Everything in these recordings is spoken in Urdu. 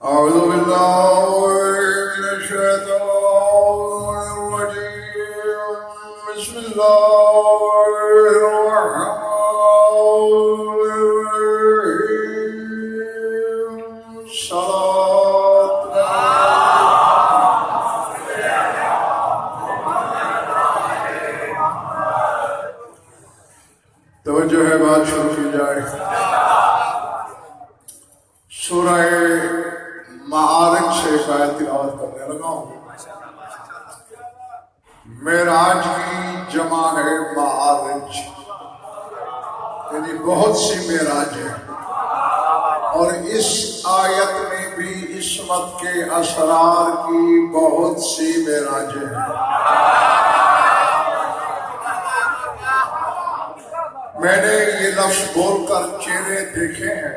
أعوذ بالله من الشيطان الرجيم بسم الله الرحمن الرحيم صلاة توجہ ہے بات شروع کی جائے سورہ معارج سے ایک آیت تلاوت کرنے لگا ہوں۔ معراج کی جمع ہے معارج، یعنی بہت سی معراج ہے، اور اس آیت میں بھی عصمت کے اسرار کی بہت سی معراجیں ہیں۔ میں نے یہ لفظ بول کر چہرے دیکھے ہیں،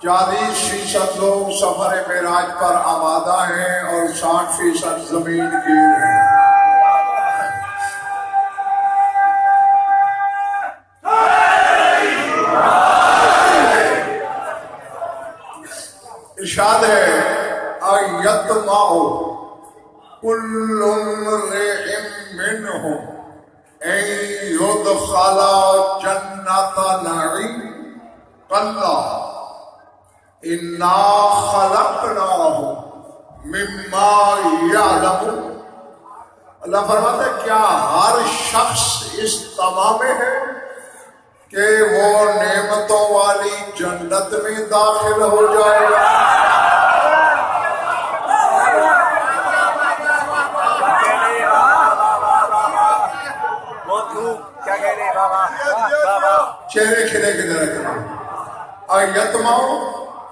40% لوگ سفر معراج پر آمادہ ہیں اور 60% زمین گیر ہیں۔ ارشاد ہے ایطمع کل امرئ منہم ان یدخل جنت نعیم کلا انا خلقناہم مما یعلمون۔ اللہ فرماتا ہے کیا ہر شخص اس طمع میں ہے کہ وہ نعمتوں والی جنت میں داخل ہو جائے گا؟ چہرے کھلے کے ذرا کریں۔ ایطمع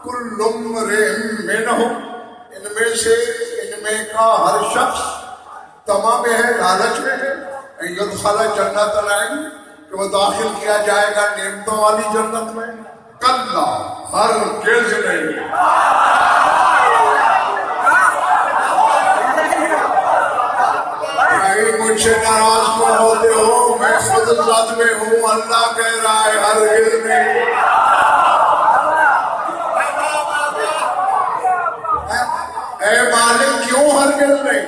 کل امرئ منہم، ان میں سے ان میں کا ہر شخص طمع میں ہے، لالچ میں ہے، ان یدخل جنت نعیم، کہ وہ داخل کیا جائے گا نعمتوں والی جنت میں۔ کلا، ہرگز نہیں۔ مجھ سے ناراض کیوں ہوتے ہو؟ میں خود ذات میں ہوں، اللہ کہہ رہا ہے ہرگز نہیں۔ اے مالک کیوں ہرگز نہیں؟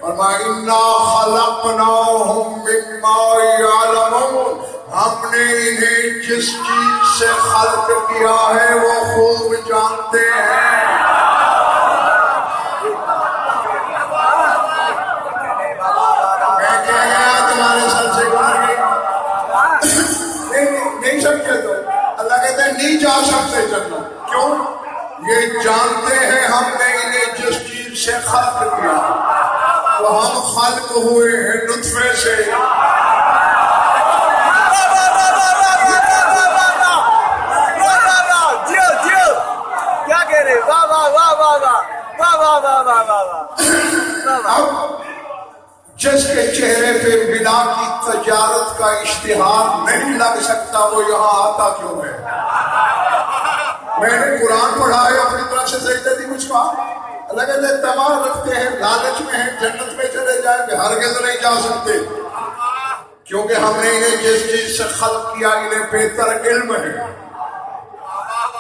فرمایا انا خلقناہم مما یعلمون، ہم نے انہیں جس چیز سے خلق کیا ہے وہ خوب جانتے ہیں۔ میں کہہ گیا تمہارے سر سے گزر گئی، نہیں سمجھے تو اللہ کہتا ہے نہیں جا سکتے جنت۔ کیوں؟ یہ جانتے ہیں ہم نے انہیں جس چیز سے خلق کیا، تو ہم خلق ہوئے ہیں نطفے سے۔ کیا کہہ رہے؟ واہ واہ واہ واہ واہ واہ واہ واہ واہ واہ۔ اب جس کے چہرے پہ بلا کی تجارت کا اشتہار نہیں لگ سکتا وہ یہاں آتا کیوں ہے؟ میں نے قرآن پڑھا ہے، اپنی طرف سے سجدہ دی مجھ کو۔ اللہ کہتے ہیں طمع رکھتے ہیں، لالچ میں ہیں، جنت میں چلے جائیں گے، ہرگز نہیں جا سکتے، کیونکہ ہم نے انہیں جس چیز سے خلق کیا انہیں بہتر علم ہے۔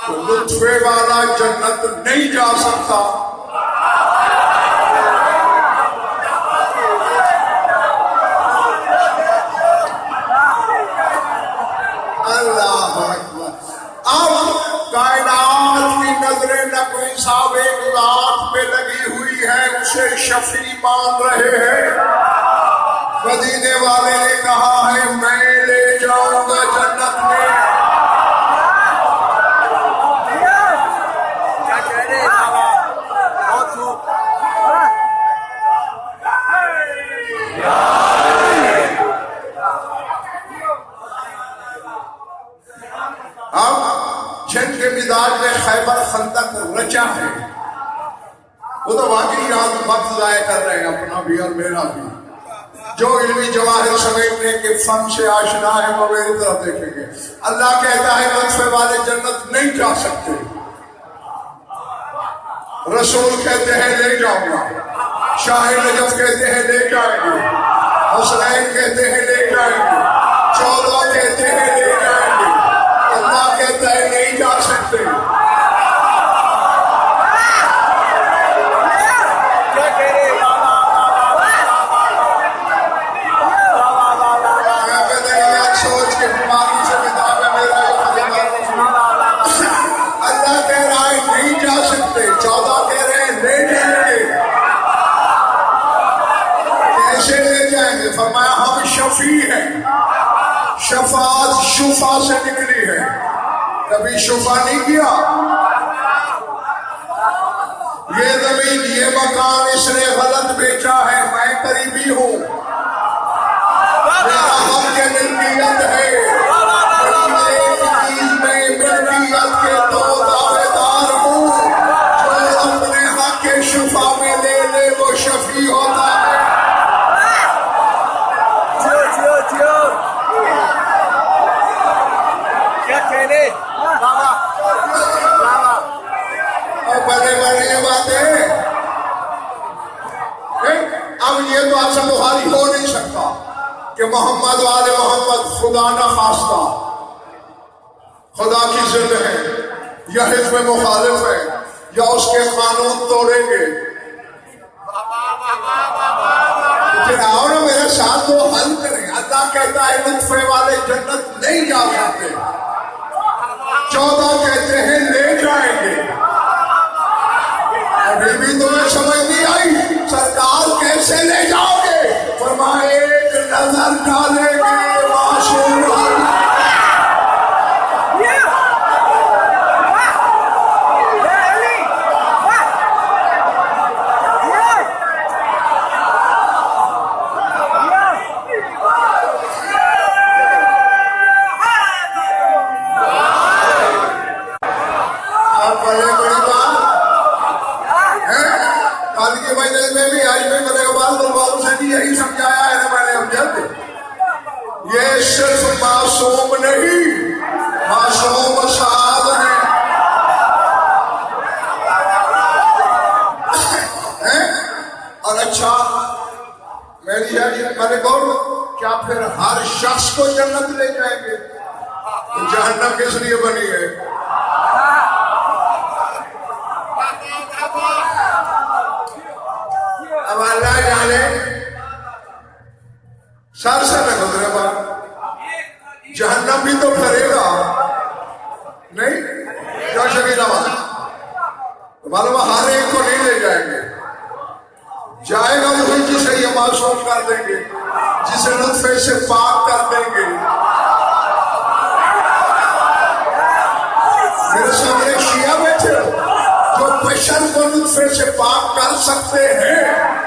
تو لطفے والا جنت نہیں جا سکتا۔ اللہ اکبر۔ اب کائنات کی نظریں نہ کوئی صاحب ایک ذات پہ لگی ہوئی ہے، اسے شفیع مان رہے ہیں۔ مدینے والے نے کہا ہے میں لے جاؤں گا جنت میں۔ اب جن کے مزاج میں خیبر خندق رچا ہے وہ تو واقعی یاد وقت ضائع کر رہے ہیں، اپنا بھی اور میرا بھی۔ جو علمی جواہر سمیٹنے کے فن سے آشنا ہے وہ میری طرف دیکھیں گے۔ اللہ کہتا ہے لطفے والے جنت نہیں جا سکتے، رسول کہتے ہیں لے جاؤں گا، شاہ نجف کہتے ہیں لے جائیں گے، حسنین کہتے ہیں لے جائیں گے، 14 کہتے ہیں لے جائیں گے۔ اللہ کہتا ہے نہیں جا سکتے۔ نکلی ہے، کبھی شفا نہیں کیا۔ یہ زمین یہ مکان اس نے غلط بیچا ہے، میں قریبی ہوں، میرا حق کے ملکیت ہے، میں ملکیت کے دو دعوے دار ہوں، جو اپنے حق کے شفا میں لے لے وہ شفیع ہوتا ہے۔ کیا کہنے بابا بابا اور بڑے بڑے باتیں، اب یہ تو اصل بخاری ہو نہیں سکتا کہ محمد والے محمد خدا نہ خواستہ خدا کی ضد ہے یا حزب مخالف ہے یا اس کے قانون توڑیں گے، پھر آؤ نا میرے ساتھ وہ حل کریں۔ اللہ کہتا ہے لطفے والے جنت نہیں جا سکتے، 14 کہتے ہیں لے جائیں گے۔ ابھی بھی تمہیں سمجھ نہیں آئی سرکار کیسے لے جاؤ گے؟ فرمایا ایک نظر ڈالیں گے معصوم یہی سمجھایا ہے نا میں نے امجد، یہ صرف معصوم نہیں، معصوم سعاد ہیں۔ اور اچھا میری میں نے کہا کیا پھر ہر شخص کو جنت لے جائیں گے؟ تو جہنم کس لیے بنی ہے؟ اب اللہ جانے سر سے نہ گزرے بات، جہنم بھی تو ڈرے گا نہیں؟ کیا شکیل آواز معلوم ہر ایک کو نہیں لے جائیں گے، جائے گا وہی جسے یہ معصوم کر دیں گے، جسے لطفے سے پاک کر دیں گے۔ میرے سامنے ایک شیعہ بیٹھے جو بشر کو لطفے سے پاک کر سکتے ہیں،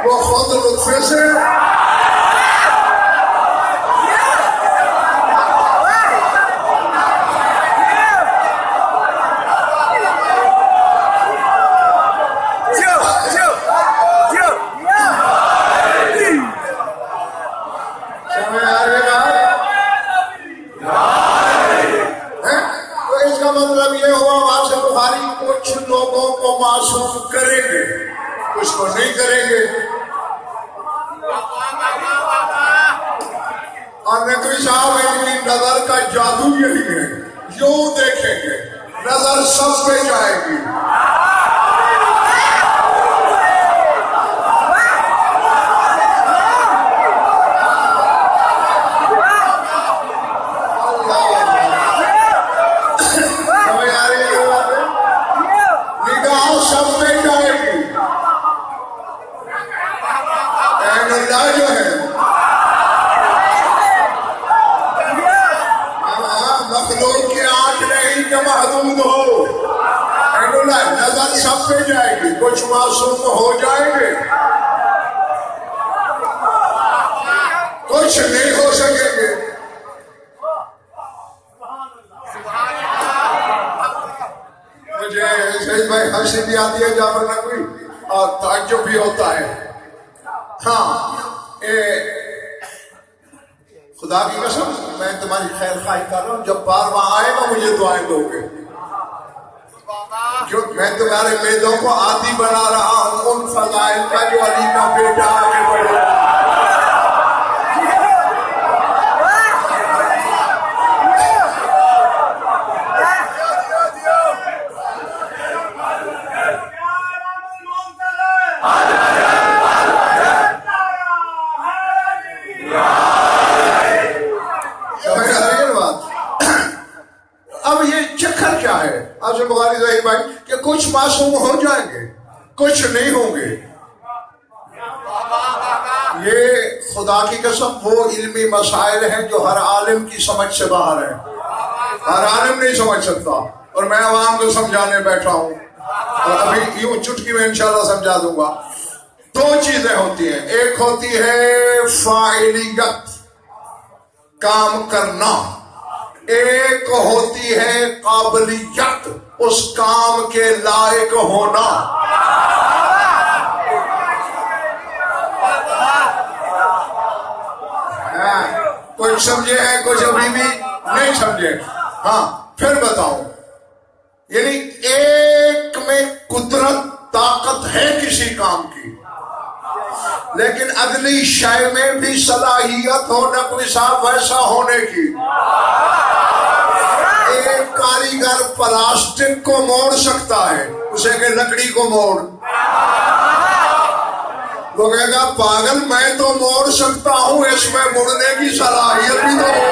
وہ خود لطفے سے معصوم کریں گے، کچھ کو نہیں کریں گے۔ اور نقوی صاحب ان کی نظر کا جادو یہی ہے، یوں دیکھیں گے نظر سب پہ جائے گی۔ نظر سب پہ جائے گی، کچھ معصوم ہو جائیں گے، کچھ نہیں ہو سکیں گے۔ مجھے شہید بھائی ہنسی بھی آتی ہے جعفر نقوی اور تعجب بھی ہوتا ہے۔ ہاں خدا کی قسم میں تمہاری خیر خواہی کر رہا ہوں، جب بار وہاں آئے گا مجھے دعائیں دو گے، جو میں تمہارے بیٹوں کو عادی بنا رہا ہوں ان فضائل کا جو علی کا بیٹا آگے بڑھے۔ اب یہ چکر کیا ہے آپ سے بخاری ظاہر بھائی کہ کچھ معصوم ہو جائیں گے، کچھ نہیں ہوں گے۔ یہ خدا کی قسم وہ علمی مسائل ہیں جو ہر عالم کی سمجھ سے باہر ہیں۔ ہر عالم نہیں سمجھ سکتا، اور میں عوام کو سمجھانے بیٹھا ہوں، اور ابھی یوں چٹکی میں انشاءاللہ سمجھا دوں گا۔ دو چیزیں ہوتی ہیں، ایک ہوتی ہے فاعلیت، کام کرنا، ایک ہوتی ہے قابلیت، اس کام کے لائق ہونا۔ کچھ سمجھے ہیں، کچھ ابھی بھی نہیں سمجھے؟ ہاں پھر بتاؤں، یعنی ایک میں قدرت طاقت ہے کسی کام کی، لیکن اگلی شے میں بھی صلاحیت ہو نقوی صاحب ویسا ہونے کی۔ ایک کاریگر پلاسٹک کو موڑ سکتا ہے، اسے کہ لکڑی کو موڑ، وہ کہے گا پاگل میں تو موڑ سکتا ہوں، اس میں مڑنے کی صلاحیت بھی تو ہو۔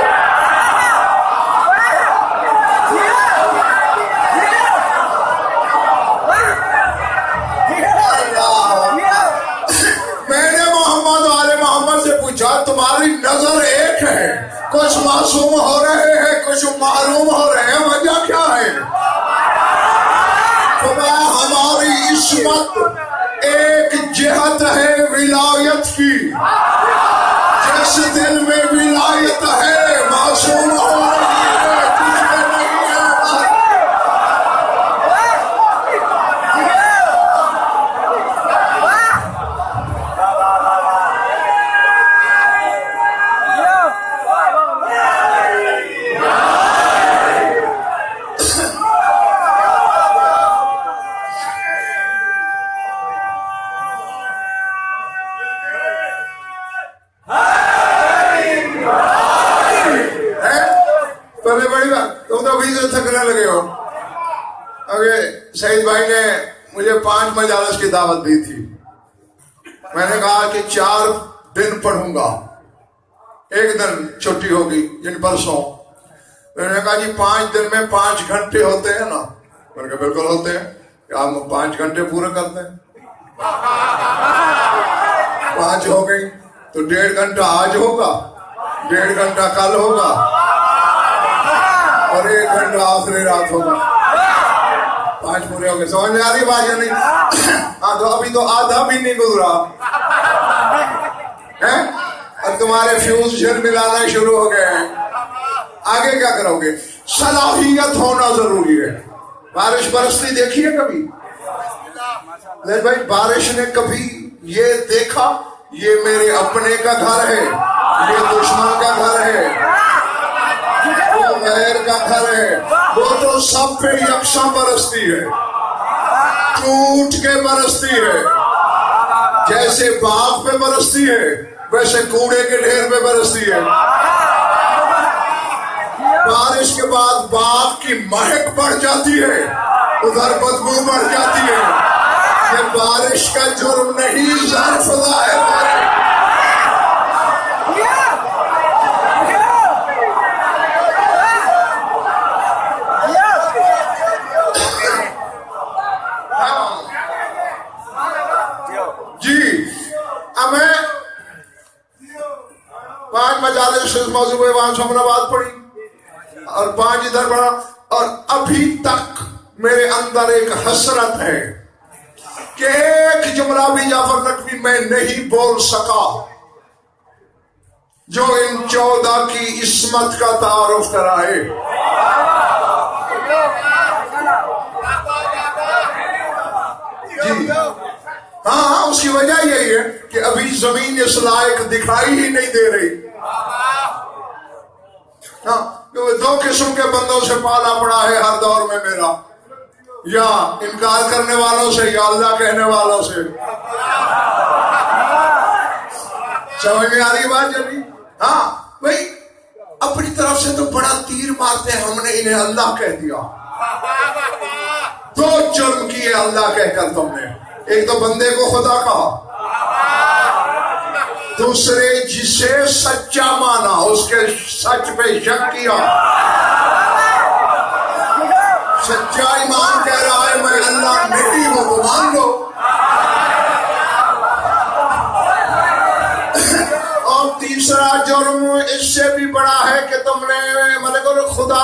میں نے محمد و آل محمد سے پوچھا تمہاری نظر ایک ہے، کچھ معصوم ہو رہے ہیں کچھ محروم ہو رہے ہیں، وجہ کیا ہے؟ خدا ہماری عصمت ایک جہت ہے ولایت کی، جس دل میں ولایت ہے معصوم ہو رہی ہے، کچھ میں نہیں ہے۔ تھکنے لگے ہو۔ اگر سعید بھائی نے مجھے 5 مجالس کی دعوت دی تھی، میں نے کہا کہ 4 دن پڑھوں گا، ایک دن چھٹی ہوگی جن پرسوں۔ میں نے کہا جی 5 دن میں 5 گھنٹے ہوتے ہیں نا؟ میں نے کہا بالکل ہوتے ہیں، کیا ہم 5 گھنٹے پورے کرتے ہیں؟ 5 ہو گئی تو 1.5 گھنٹہ آج ہوگا، 1.5 گھنٹہ کل ہوگا، اور 1 گھنٹہ آخری رات ہوگا۔ 5 پورے ہو گئے، سمجھ میں آ رہی بات یا نہیں؟ ہاں تو ابھی تو آدھا بھی نہیں گزرا ہے، اور تمہارے فیوز جھر ملانا شروع ہو گئے ہیں۔ آگے کیا کرو گے؟ صلاحیت ہونا ضروری ہے۔ بارش برستی دیکھی ہے کبھی؟ نہیں بھائی، بارش نے کبھی یہ دیکھا یہ میرے اپنے کا گھر ہے، یہ دشمن کا گھر ہے، وہ غیر کا گھر ہے؟ وہ تو سب پہ یکساں برستی ہے، ٹوٹ کے برستی ہے، جیسے باغ پہ برستی ہے ویسے کوڑے کے ڈھیر پہ برستی ہے۔ بارش کے بعد باغ کی مہک بڑھ جاتی ہے، ادھر بدبو بڑھ جاتی ہے۔ یہ بارش کا جرم نہیں، ظرف ظاہر ہے۔ جی اب میں 5 مجالس اس موضوع پہ وہاں سے ہم نے بات پڑھی، اور 5 ادھر پڑھا، اور ابھی تک میرے اندر ایک حسرت ہے کہ ایک جملہ بھی جعفر نقوی میں نہیں بول سکا جو ان 14 کی عصمت کا تعارف کرائے۔ جی ہاں، اس کی وجہ یہی ہے کہ ابھی زمین اس لائق دکھائی ہی نہیں دے رہی۔ ہاں، 2 قسم کے بندوں سے پالا پڑا ہے ہر دور میں میرا، یا انکار کرنے والوں سے یا اللہ کہنے والوں سے۔ سمجھ میں آ رہی بات جبھی؟ ہاں بھائی، اپنی طرف سے تو بڑا تیر مارتے ہیں، ہم نے انہیں اللہ کہہ دیا۔ 2 جرم کیے اللہ کہہ کر تم نے، ایک تو بندے کو خدا کہا، دوسرے جسے سچا مانا، اس کے سچ پہ شک کیا۔ سچا ایمان کہہ رہا ہے میں اللہ نہیں ہوں، وہ مان لو۔ اور تیسرا جرم اس سے بھی بڑا ہے کہ تم نے مطلب خدا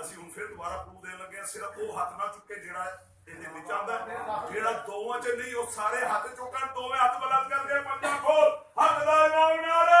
ਅਸੀਂ ਹੁਣ ਫਿਰ ਦੁਬਾਰਾ ਪ੍ਰੂਫ ਦੇਣ ਲੱਗੇ ਆ, ਸਿਰਫ ਉਹ ਹੱਥ ਨਾ ਚੁੱਕੇ ਜਿਹੜਾ ਇਹਦੇ ਵਿੱਚ ਆਉਂਦਾ, ਜਿਹੜਾ ਦੋਵਾਂ ਚ ਨਹੀਂ, ਉਹ ਸਾਰੇ ਹੱਥ ਚੁੱਕਣ, ਦੋਵੇਂ ਹੱਥ ਬੁਲੰਦ ਕਰਕੇ ਪੰਜਾਂ ਖੋਲ, ਹੱਥ ਦਾ ਇਮਾਮ ਨਾਰੇ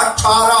18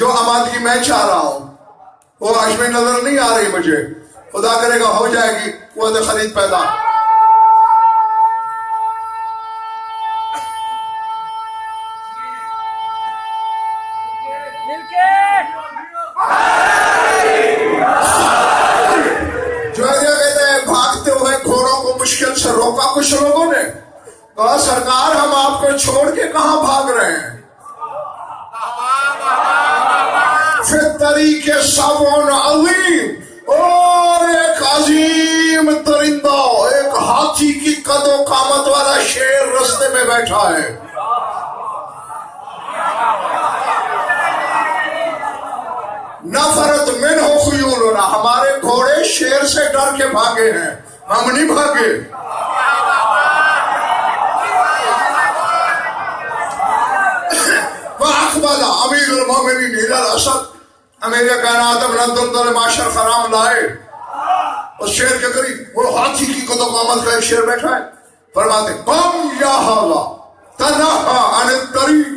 جو آمادگی میں چاہ رہا ہوں وہ آج میں نظر نہیں آ رہی مجھے. خدا کرے گا ہو جائے گی قوت خرید پیدا. جو کہتے ہیں بھاگتے ہوئے گھوڑوں کو مشکل سے روکا کچھ لوگوں نے. کہا سرکار ہم آپ کو چھوڑ کے کہاں بھاگ رہے ہیں. پھر طریقے سبون عظیم اور ایک عظیم درندہ ایک ہاتھی کی قد و قامت والا شیر رستے میں بیٹھا ہے. نفرت منہ خیولنا ہمارے گھوڑے شیر سے ڈر کے بھاگے ہیں ہم نہیں بھاگے. وَأَقْبَلَ أَمِيرُ الْمُؤْمِنِينَ إِلَى الْأَسَدِ امیر کائنات ابن دل معاشر خرام لائے اس شیر کے قریب وہ ہاتھی کی قد و قامت کا ایک شیر بیٹھا ہے. فرماتے قم یا حالا تنہا عن الطریق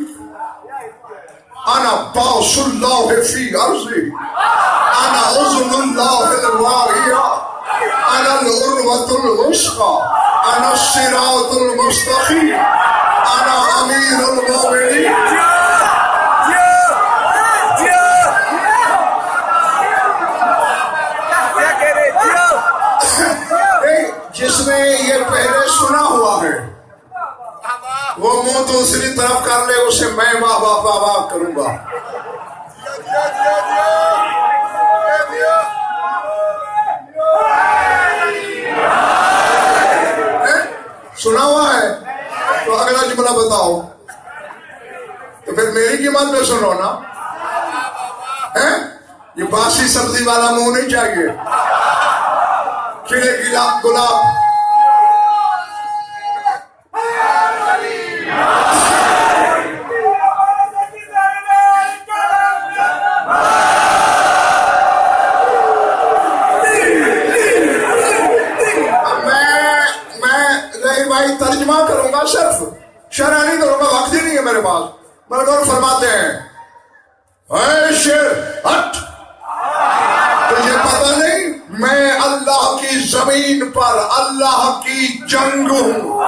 انا باس اللہ فی ارضی انا اذن اللہ الواعیہ انا العروۃ الوثقی انا الصراط المستقیم انا امیر المؤمنین. جس نے یہ پہلے سنا ہوا ہے وہ منہ دوسری طرف کر لے اسے میں واہ واہ واہ واہ کروں گا. سنا ہوا ہے تو اگلا جملہ بتاؤ تو پھر میری قیمت پہ سنو نا. یہ باسی سبزی والا منہ نہیں چاہیے. کھلے گلاب میں ترجمہ کروں گا صرف شرح نہیں کروں گا وقت ہی نہیں ہے میرے پاس. مگر فرماتے ہیں اے شیر ہٹ تجھے پتہ نہیں میں اللہ کی زمین پر اللہ کی جنگ ہوں.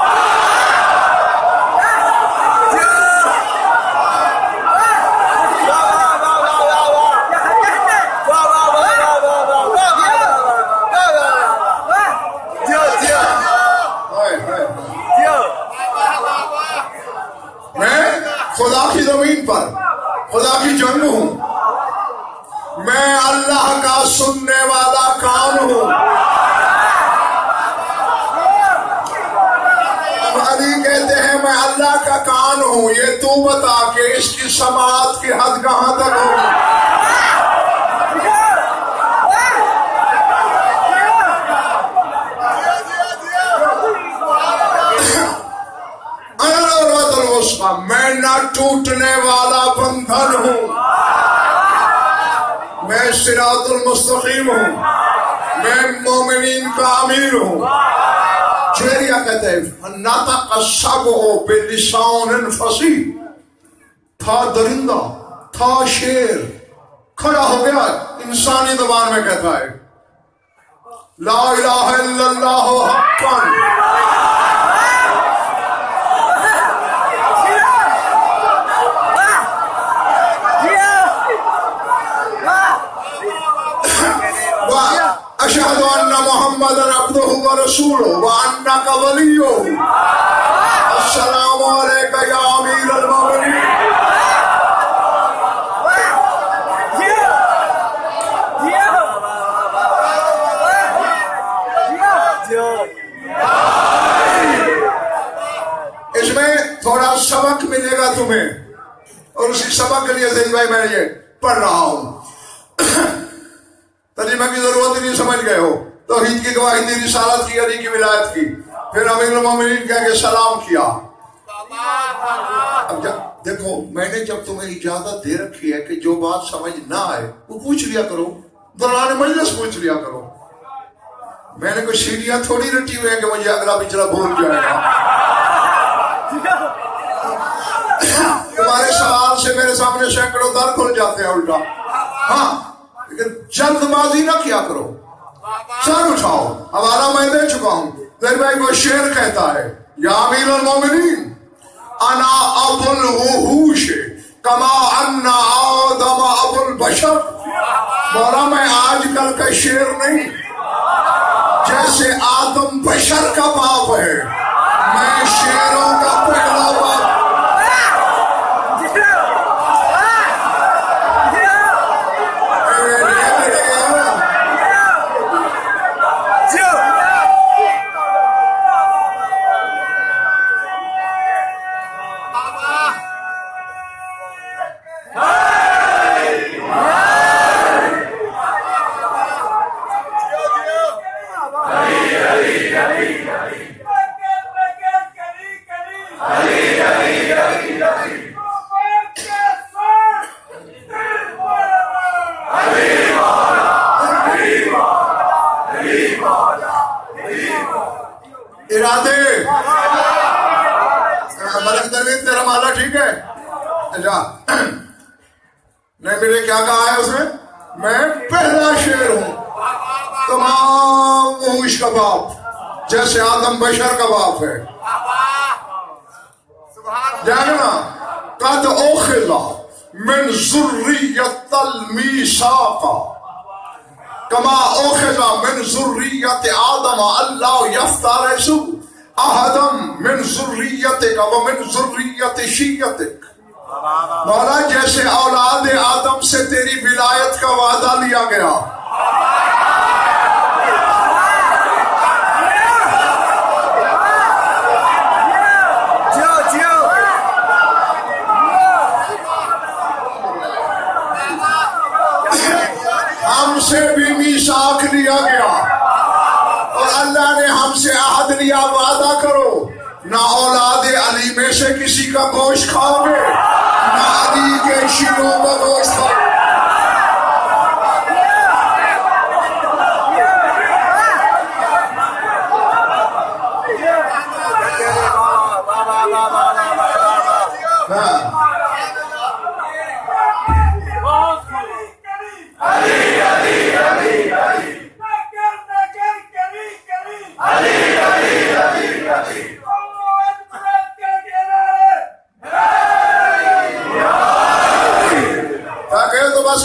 میں خدا کی زمین پر خدا کی جنگ ہوں. میں اللہ کا سننے والا کان ہوں. علی کہتے ہیں میں اللہ کا کان ہوں. یہ تو بتا کہ اس کی سماعت کی حد کہاں تک ہوگی. میں نہ ٹوٹنے والا بندھن ہوں. میں صراط المستقیم ہوں. میں مومنین کا امیر ہوں. شعریہ کہتے ہیں نطق السبع بلسان فصیح. تھا درندہ تھا شیر کھڑا ہو گیا انسانی زبان میں کہتا ہے لا الہ الا اللہ حقا. اشہد ان محمد عبدہ ورسولہ وانک ولیہ. السلام علیکہ یا امیر المؤمنین. اس میں تھوڑا سبق ملے گا تمہیں اور اسی سبق کے لیے زید بھائی میں یہ پڑھ رہا ہوں. ترجمہ کی ضرورت نہیں سمجھ گئے ہو. توحید کی گواہی دی رسالت کی علی کی ولایت کی پھر امیر المومنین کہہ کے سلام کیا. اب دیکھو میں نے جب تمہیں اجازت دے رکھی ہے کہ جو بات سمجھ نہ آئے وہ پوچھ لیا کرو. دوران مجلس پوچھ لیا کرو. میں نے کوئی سیڑھیاں تھوڑی رٹی ہوئی ہیں کہ مجھے اگلا پچھلا بھول جائے گا. تمہارے سوال سے میرے سامنے سینکڑوں در کھل جاتے ہیں الٹا. ہاں لیکن جلد بازی نہ کیا کرو. سر اٹھاؤ. حوالہ میں دے چکا ہوں. پھر میں کوئی شعر کہتا ہے یا امیر المومنین انا ابو الوحوش کما ان آدم ابو البشر. مولا میں آج کل کا شعر نہیں، جیسے آدم بشر کا باپ ہے میں شعروں کا پہلا باپ. ارادے ملک درویش تیرا مالا ٹھیک ہے؟ اچھا نہیں، میرے کیا کہا ہے اس نے؟ میں پہلا شعر ہوں تمام وحوش کا باپ، جیسے آدم بشر کا باپ ہے. جاننا قد اخذ من ذریت المیثاق کما اخذ من ذریت آدم اللہ یفترس احدا من ذریتک ومن ذریت شیعتک. مولا جیسے اولاد آدم سے تیری ولایت کا وعدہ لیا گیا، ہم سے بھی میثاق لیا گیا اور اللہ نے ہم سے عہد لیا وعدہ کرو نہ اولاد علی میں سے کسی کا گوشت کھاؤ گے، نہ علی کے شیروں کا گوشت کھاؤ گے.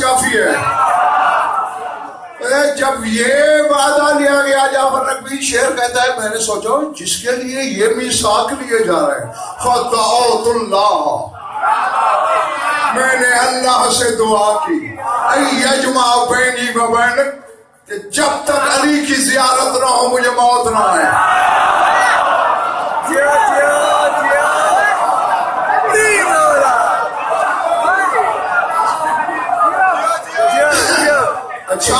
کافی ہے. جب یہ وعدہ لیا گیا، جعفر نقوی شعر کہتا ہے میں نے سوچا جس کے لیے یہ میثاق لیے جا رہے ہیں، فدعوت اللہ، میں نے اللہ سے دعا کی ان یجمع بینی و بینک، کہ جب تک علی کی زیارت نہ ہو مجھے موت نہ آئے. اچھا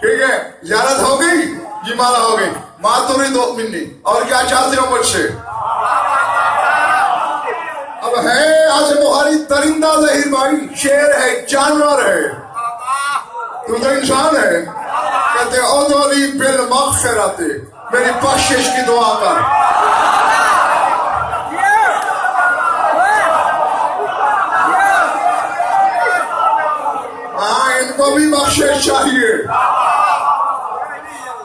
ٹھیک ہے، زیارت ہو گئی جی مالا ہو گئی. ماں تری دو منی اور کیا چاہتے ہو مجھ سے؟ اب ہے آج بخاری درندہ ظہیر بھائی، شیر ہے، جانور ہے، تو انسان ہے. کہتے ادعونی بالمغفرۃ، میری بخشش کی دعا کر. ان کو بھی بخشش چاہیے.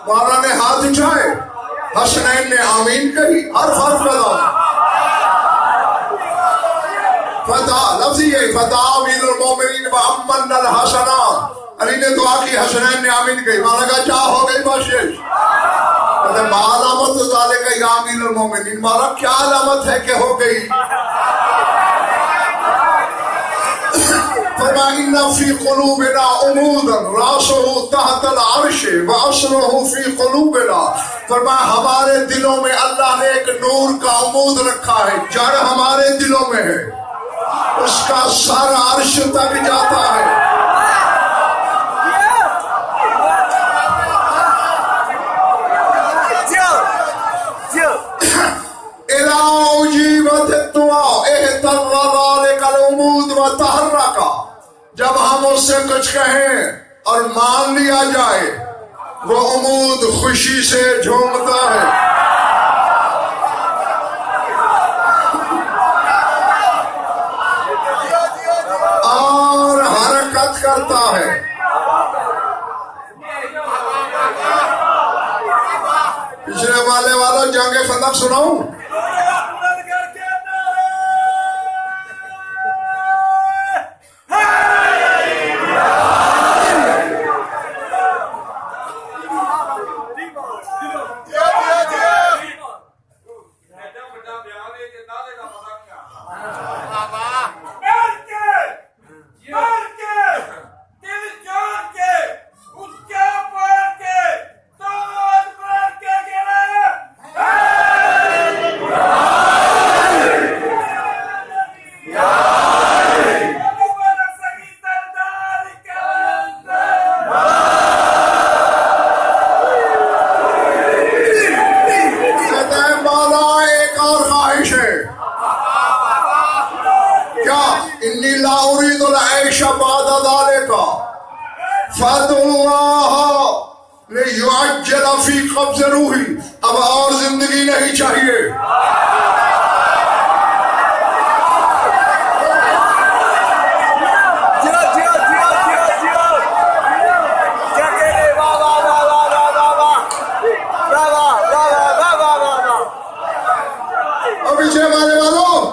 مولا نے ہاتھ اٹھائے، حسنین نے آمین کہی، ہر حرف ادا. فتح لفظ یہ فتح امیر المومنین وامن الحسنات، علی نے دعا کی، حسنین نے آمین کہی. مولا کہا کیا ہو گئی بخشش؟ کہتے ما علامت ذالک یا امیر المومنین، مولا کیا علامت ہے کہ ہو گئی؟ فرمائنا فی قلوبنا عمودا راسہ تحت العرش واصلہ فی قلوبنا. فرمایا ہمارے دلوں میں اللہ نے ایک نور کا عمود رکھا ہے، جڑ ہمارے دلوں میں ہے، اس کا سر عرش تک جاتا ہے. اذا اجیبت الدعاء اهتز ذلك العمود وتحرك، جب ہم اس سے کچھ کہیں اور مان لیا جائے وہ عمود خوشی سے جھومتا ہے. والے والوں جنگ خندق سناؤں؟ قبض روحی، اب اور زندگی نہیں چاہیے. اب پیچھے ہمارے والوں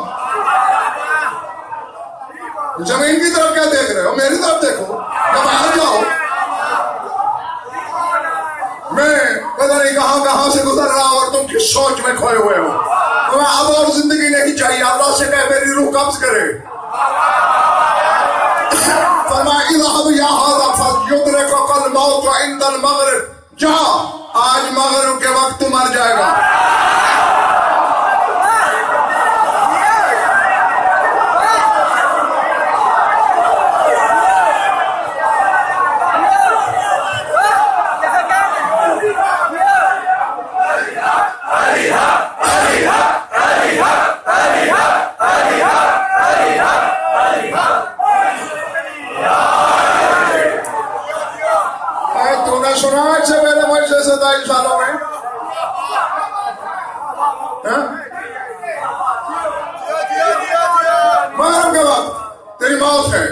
زمین کی طرف کیا دیکھ رہے ہو؟ میری طرف دیکھو. جب باہر جاؤ، میں پتہ نہیں کہاں سے گزر رہا اور تم کس سوچ میں کھوئے ہوئے ہو. تمہیں اب اور زندگی نہیں چاہیے. اللہ سے کہے میری روح قبض کرے. فرمایا اذهب يا هذا فليدركك الموت عند المغرب. جا، آج مغرب کے وقت تو مر جائے گا. سنا ہے سے میرے مجھ سے 27 سالوں میں مغرب کے وقت تیری موت ہے.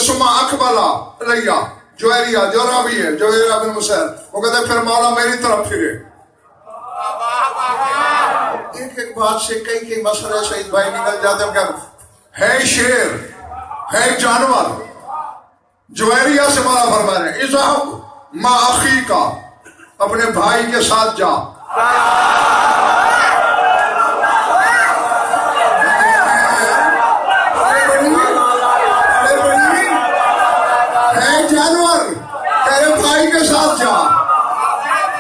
سما اکبلا لیا جوہریہ جو راوی ہے جوہریہ بن مسیل، وہ کہتے ہیں پھر مولا میری طرف پھرے. ایک بات سے کئی مسئلے شہید بھائی نکل جاتے ہیں. ہے شیر ہے جانور. جوہریہ سے مولا فرما رہے ہیں اذهب مع اخی کا، اپنے بھائی کے ساتھ جا. ہے جانور، تیرے بھائی کے ساتھ جا.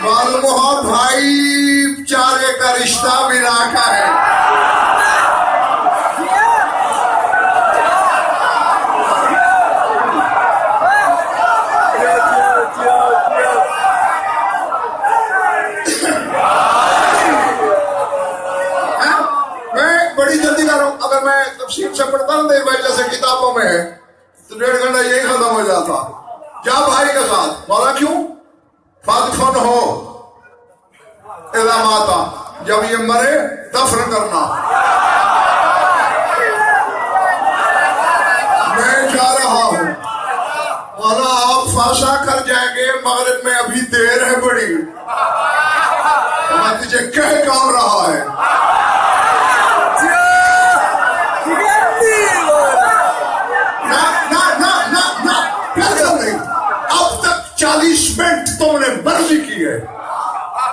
معلوم ہوا بھائی چارے کا رشتہ بھی راکھا ہے. اگر میں تفصیل سے پڑھتا ہوں دیر بھائی جیسے کتابوں میں ہے تو 1.5 گھنٹہ یہی ختم ہو جاتا. کیا بھائی کے ساتھ؟ مولا کیوں؟ فادفن ہو اذا ماتا، جب یہ مرے دفن کرنا. میں جا رہا ہوں. مولا آپ فاشا کر جائیں گے، مغرب میں ابھی دیر ہے بڑی. میں تجھے کہہ کون رہا ہے؟ اب تک 40 منٹ تم نے مرضی کی ہے،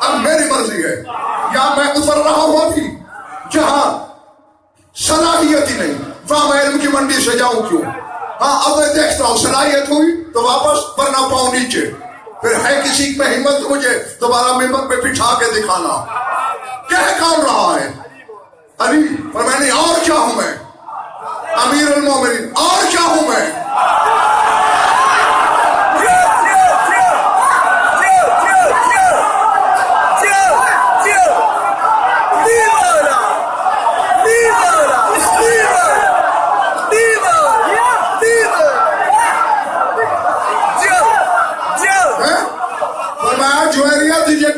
اب میری مرضی ہے. یا میں اتر رہا ہوا تھی جہاں صلاحیت ہی نہیں، وہاں میں علم کی منڈی سے جاؤں کیوں؟ ہاں اب میں دیکھتا ہوں صلاحیت ہوئی تو واپس ورنہ پاؤں نیچے. پھر ہے کسی میں ہمت مجھے دوبارہ ممبر پہ بٹھا کے دکھانا. کہہ کون رہا ہے؟ علی. پر میں نہیں، اور کیا ہوں میں؟ امیر المومنین. اور کیا ہوں میں؟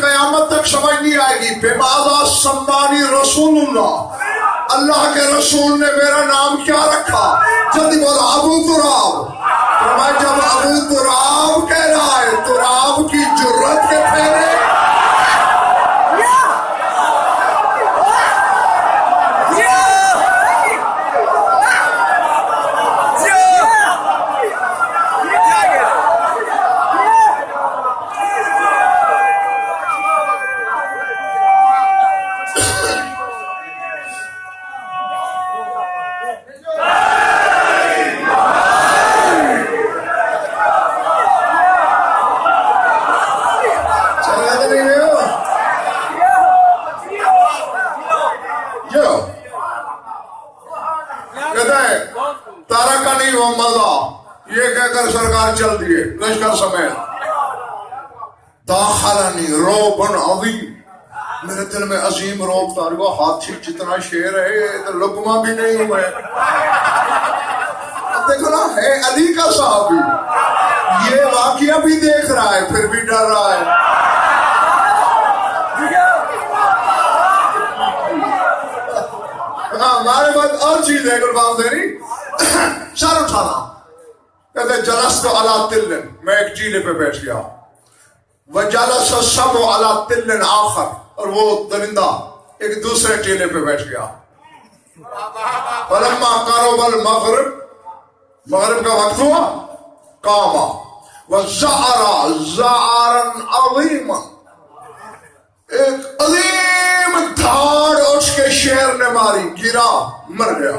قیامت تک سمجھ نہیں آئے گی. بماذا سمانی رسول اللہ، اللہ کے رسول نے میرا نام کیا رکھا؟ جلدی بولا ابو تراب. میں جب ابو تراب کہہ رہا ہے، تراب کی جرت کے پھیلے. یہ کہہ کر سرکار چل دیے لشکر سمیت. داخلنی روبن عظیم، میرے دل میں عظیم روب تھا. وہ ہاتھی جتنا شیر ہے تو لقمہ بھی نہیں ہوئے. اب دیکھو نا، ہے علی کا صحابی، یہ واقعہ بھی دیکھ رہا ہے پھر بھی ڈر رہا ہے. ہمارے بعد اور چیز ہے قربان دینی. سر اٹھانا. کہتے جلست علی تل، میں ایک ٹیلے پہ بیٹھ گیا. وجلس السبع علی تل آخر، اور وہ درندہ ایک دوسرے ٹیلے پہ بیٹھ گیا. فلما قرب المغرب، مغرب کا وقت ہوا، قاما وزعر زعرا عظیما، ایک عظیم دھاڑ اٹھ کے شیر نے ماری، گرا، مر گیا.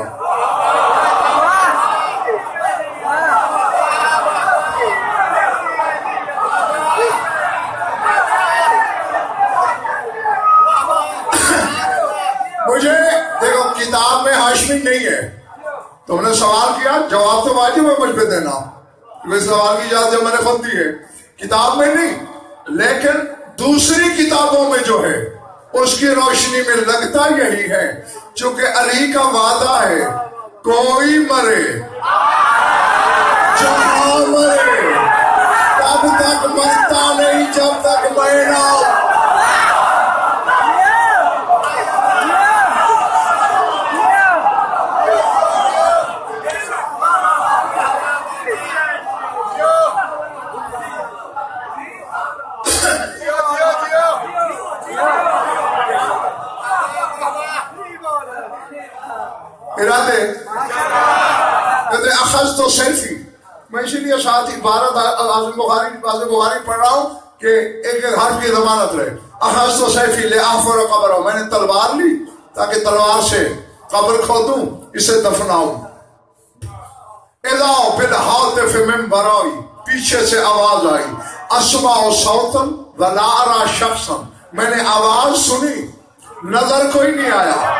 مجھے دیکھو کتاب میں ہاشمی نہیں ہے، تم نے سوال کیا، جواب تو واجب ہے مجھ پہ دینا. یہ سوال کی اجازت میں نے خود دی ہے، کتاب میں نہیں. لیکن دوسری کتابوں میں جو ہے اس کی روشنی میں لگتا یہی ہے، چونکہ علی کا وعدہ ہے کوئی مرے جہاں مرے، تب تک مرتا نہیں جب تک میں نہ. ارادے کہتے اخذ تو سیلفی، میں اسی لیے ساتھ عبارت بخاری پڑھ رہا ہوں کہ ایک ایک حرف کی ضمانت رہے. اخذ تو سیلفی لے احفر قبر، میں نے تلوار لی تاکہ تلوار سے قبر کھودوں، اسے دفناؤں. اذا بالحاطف من برائی، پیچھے سے آواز آئی، اسمع صوتا ولا ارى شخصا، میں نے آواز سنی، نظر کوئی نہیں آیا.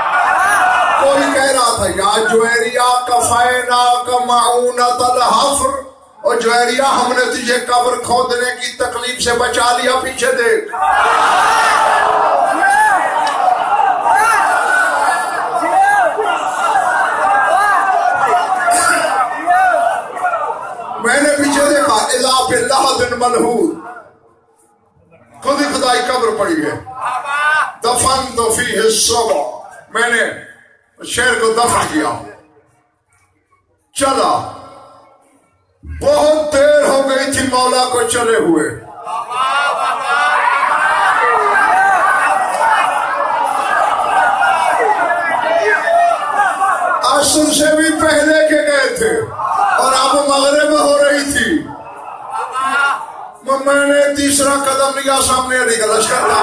کوئی کہہ رہا تھا یا جویریہ کفیناک معونۃ الحفر، اور جویریہ ہم نے تجھے قبر کھودنے کی تکلیف سے بچا لیا، پیچھے دیکھ. میں نے پیچھے دیکھا، اذا باللحد ملحود، خود ہی خدائی قبر پڑی ہے. دفنت فیہ الصبح، میں نے شیر کو دفن کیا. چلا، بہت دیر ہو گئی تھی مولا کو چلے ہوئے. عصر سے بھی پہلے کے گئے تھے اور اب مغرب ہو رہی تھی. میں نے تیسرا قدم لیا، سامنے علی کا لشکر تھا.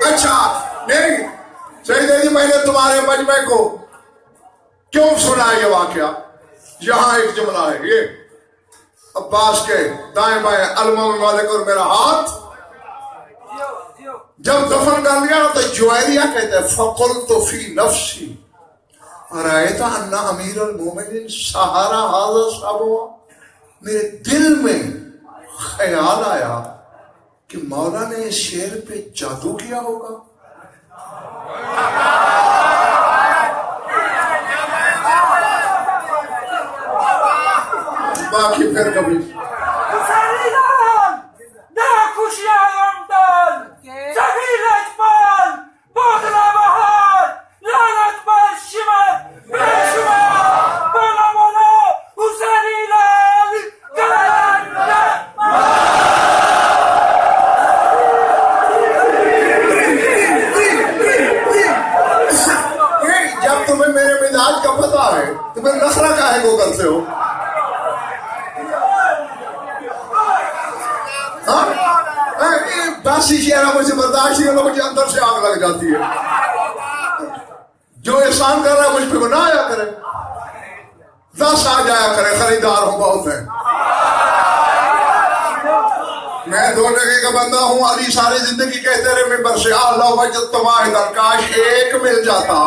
اچھا نہیں سیدہ جی، میں نے تمہارے مجمع کو کیوں سنا یہ واقعہ؟ یہاں ایک جملہ ہے، یہ عباس کے دائیں بائیں المام مالک اور میرا ہاتھ. جب دفن کر لیا تو جویریہ کہتے ہیں فقلت فی نفسی رأیت ان امیر المومنین سہارا ھذا الصبوا، میرے دل میں خیال آیا کہ مولا نے اس شیر پہ جادو کیا ہوگا. باقی پھر کبھی تمہیں نخرہ کاہے کو کرتے ہو؟ باسی چہرہ مجھے برداشت نہیں ہوگا، مجھے اندر سے آگ لگ جاتی ہے. جو احسان کر رہا ہے مجھ پہ وہ نہ آیا کرے، 10 آ جایا کرے، خریدار ہوں بہت ہیں. میں 2 جگہ کا بندہ ہوں. علی ساری زندگی کہتے رہے ممبر سے اللہ وجد واحد، کاش ایک مل جاتا.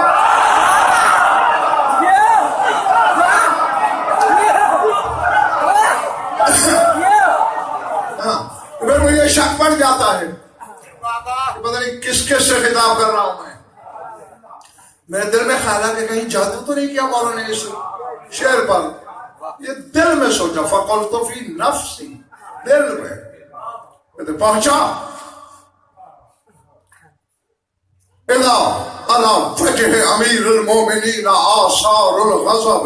پھر مجھے شک پڑ جاتا ہے پتہ نہیں کس کس سے خطاب کر رہا ہوں میں. میرے دل میں خیال ہے کہ کہیں جادو تو نہیں کیا مولانا نے اس شعر پر. یہ دل میں سوچا فقلت فی نفسی، دل میں پہنچا اذا علی وجہ امیر المومنین آثار الغضب.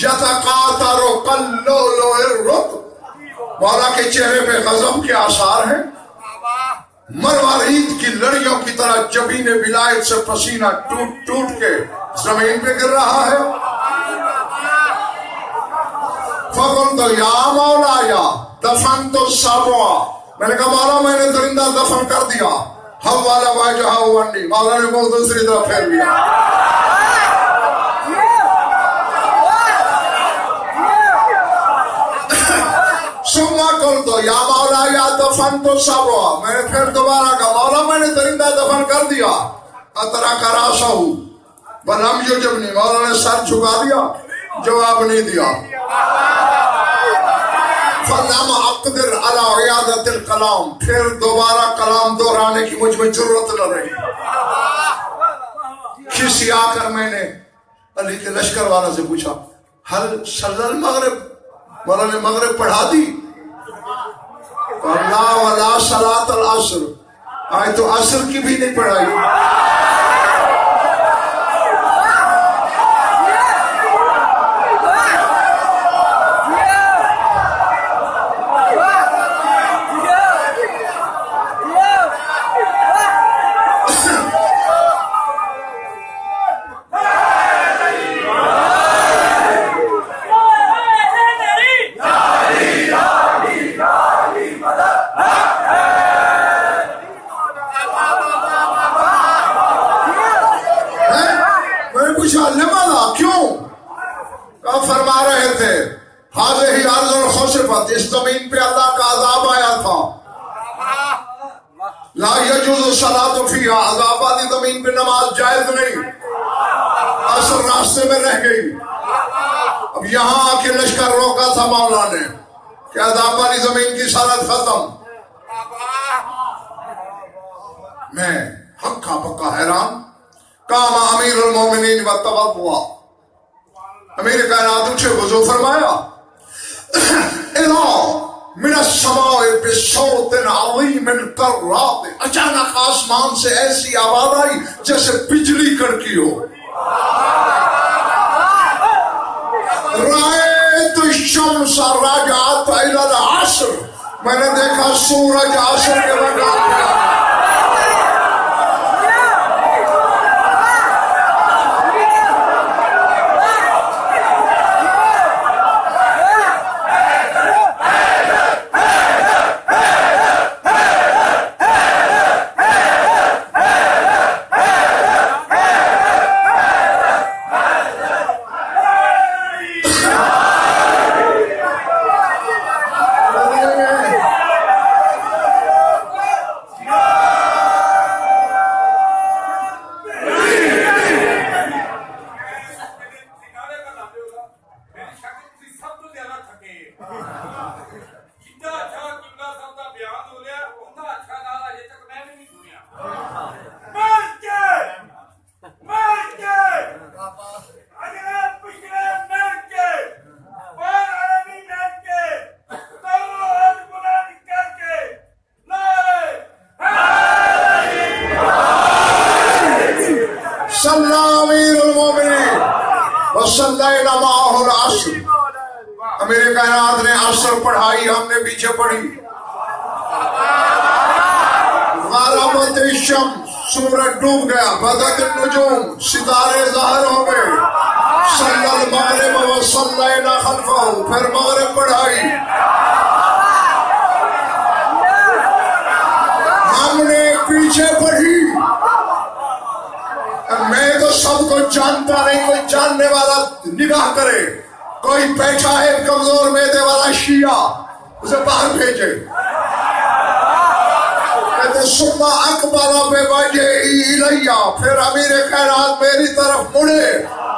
یتقاطر قلول الرطب، مولا کے چہرے پہ غضب کے آثار ہیں. مروارید کی لڑیوں کی طرح جبین ولایت سے پسینہ ٹوٹ ٹوٹ کے زمین پہ گر رہا ہے. فقلت یا مولا یا دفنت السبع، میں نے کہا مولا میں نے درندہ دفن کر دیا. حول وجہہ عنی، مولا نے منہ دوسری طرف پھیر لیا. ثم قلت یا مولا یا دفنت السبع، میں نے پھر دوبارہ کہا مولا میں نے درندہ دفن کر دیا. اترک راسہ ولم یجبنی، مولا نے سر جھکا دیا، جواب نہیں دیا. فلم اقدر علی عیادت الکلام، پھر دوبارہ کلام دہرانے کی مجھ میں جرت نہ رہی. کسی آ کر میں نے علی کے لشکر والا سے پوچھا حل صلی المغرب، مولا نے مغرب پڑھا دی. لا ولا صلاۃ العصر، آج تو عصر کی بھی نہیں پڑھائی. فرما رہے تھے حاضر ارض الخسفت، اس زمین پہ اللہ کا عذاب آیا تھا. لا یجوز الصلاۃ فیہا، عذاب والی زمین پہ نماز جائز نہیں. عصر راستے میں رہ گئی. اب یہاں آ کے لشکر روکا تھا مولا نے کہ عذاب والی زمین کی سالت ختم. میں ہکا پکا حیران. قام امیر المومنین وتوضا، امیر کائنات اٹھے وضو فرمایا. اذا من السماء بصوت عظیم کرات، اچانک آسمان سے ایسی آواز آئی جیسے بجلی کڑکی ہو. رأیت الشمس رجعت الی العصر، میں نے دیکھا سورج عصر کے مقام پہ آ گیا. امیر کائنات نے عصر پڑھائی، ہم نے پیچھے پڑھی. غربت الشمس، سورج ڈوب گیا. بدت النجوم، ستارے ظاہر ہو گئے. صلی المغرب وصلینا خلفہ، پھر مغرب پڑھائی. پیچھے پڑھی. میں تو سب کو جانتا نہیں, کوئی جاننے والا نگاہ کرے. کوئی بیٹھا ہے کمزور معدے والا شیعہ, اسے باہر بھیجے. کہتے سما اقبال بوجہ الیہ, پھر امیر خیرات میری طرف مڑے.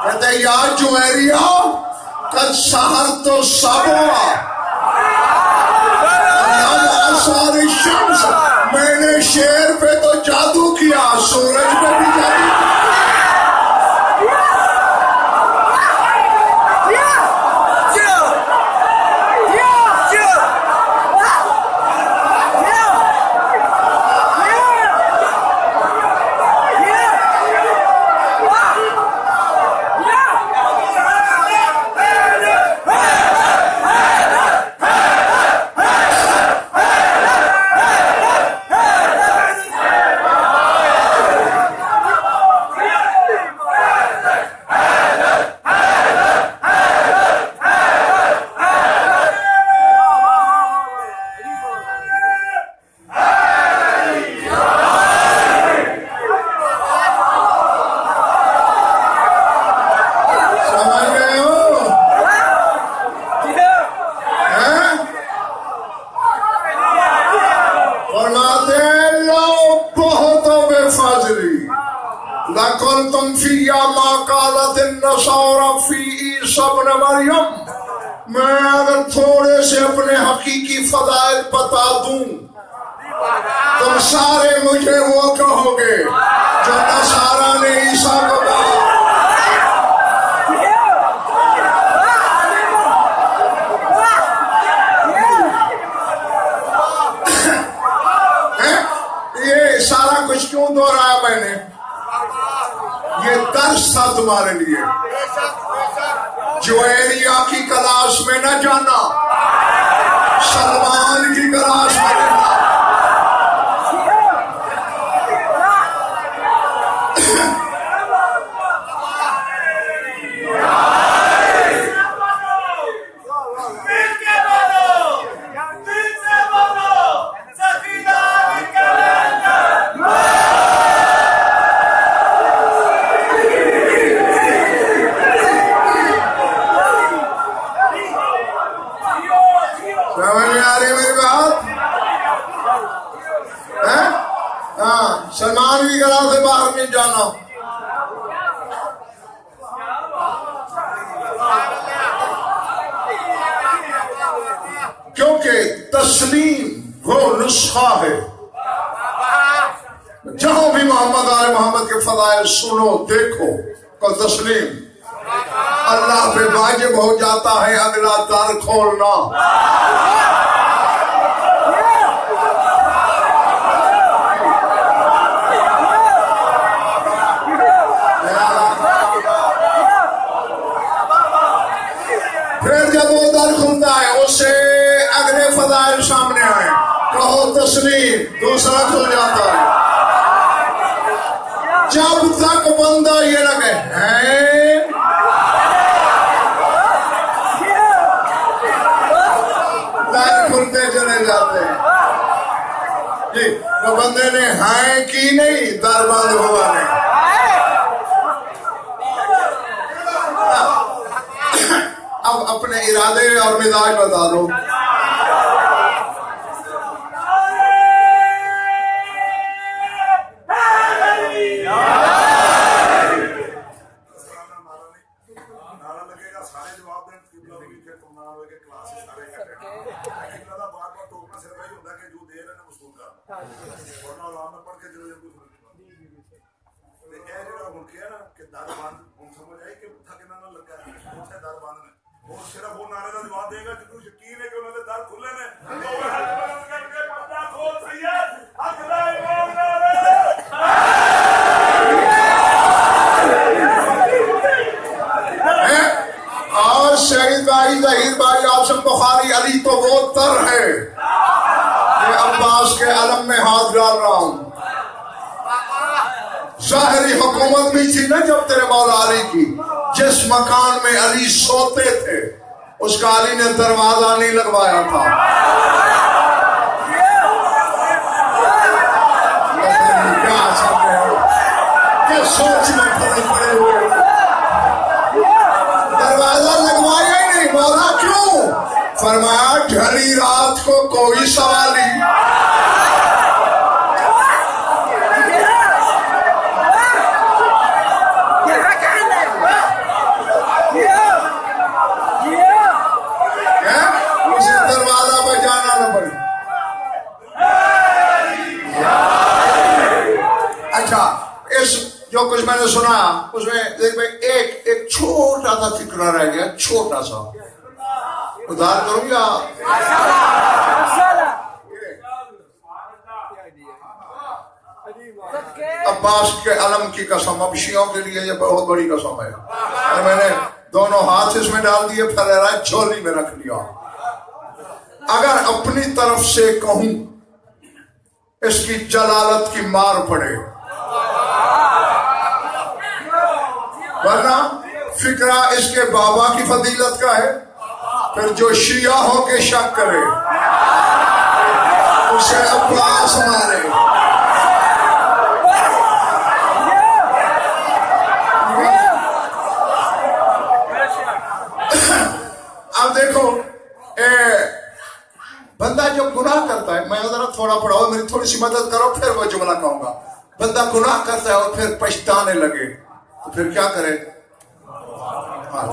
کہتے یا جویریہ قد سحرت الصبا ساری شمس, میں نے شیر پہ تو جادو کیا, سورج پہ بھی جادو کیا. لَكُنْتُمْ فِيَّا مَا قَالَتِ النَّصَارَى فِي عِيسَى ابْنِ مَرْيَمَ. میں اگر تھوڑے سے اپنے حقیقی فضائل بتا دوں, تم سارے مجھے وہ کہو گے جو نصارہ نے عیسیٰ کو کہا. یہ سارا کچھ کیوں دہرایا میں نے؟ یہ درس تھا تمہارے لیے. جویریہ کی کلاس میں نہ جانا, سلمان کی کلاس میں جانا. سلمان کی گلا سے باہر نہیں جانا. کیونکہ تسلیم وہ نسخہ ہے. جہاں بھی محمد آل محمد کے فضائل سنو دیکھو کو تسلیم. اللہ پہ واجب ہو جاتا ہے اگلا در کھولنا. جب وہ در کھلتا ہے اس سے اگلے فضائل سامنے آئے, کہو تسلیم, دوسرا کھل جاتا ہے. جب تک بندہ یہ نہ کہے در کھلتے چلے جاتے ہیں. جی تو بندے نے ہائیں کی نہیں, در بند ہوا نہیں. اب اپنے ارادے اور مزاج بتا دو. صرف وہ نعرے کا جواب دے گا جتوں یقین ہے کہ انہوں نے در کھلے نے. اور شہید بھائی, ظہیر بھائی, عاصم بخاری, علی تو وہ تر ہے کہ عباس کے علم میں ہاتھ ڈال رہا ہوں. ظاہری حکومت بھی تھی نا جب تیرے مولا علی کی. جس مکان میں علی سوتے تھے اس کا علی نے دروازہ نہیں لگوایا تھا. کے سوچ میں پڑے ہوئے. دروازہ لگوایا ہی نہیں. بولا کیوں؟ فرمایا ڈھلی رات کو کوئی سوال نہیں. اسے دروازہ پہ جانا نہ پڑے. اچھا اس جو کچھ میں نے سنا اس میں ایک چھوٹا سا فکرہ رہ گیا, چھوٹا سا. ادھار کروں یا عباس کے علم کی قسم, اب شیعوں کے لیے یہ بہت بڑی قسم ہے. اور میں نے دونوں ہاتھ اس میں ڈال دیے, پھر جھولی میں رکھ لیا. اگر اپنی طرف سے کہوں اس کی جلالت کی مار پڑے, ورنہ فکرہ اس کے بابا کی فضیلت کا ہے. پھر جو شیعہ ہو کے شک کرے اسے عباس مارے. اب دیکھو بندہ جو گناہ کرتا ہے, میں ذرا تھوڑا پڑھاؤ, میری تھوڑی سی مدد کرو, پھر وہ جملہ کہوں گا. بندہ گناہ کرتا ہے اور پھر پچھتانے لگے تو پھر کیا کرے؟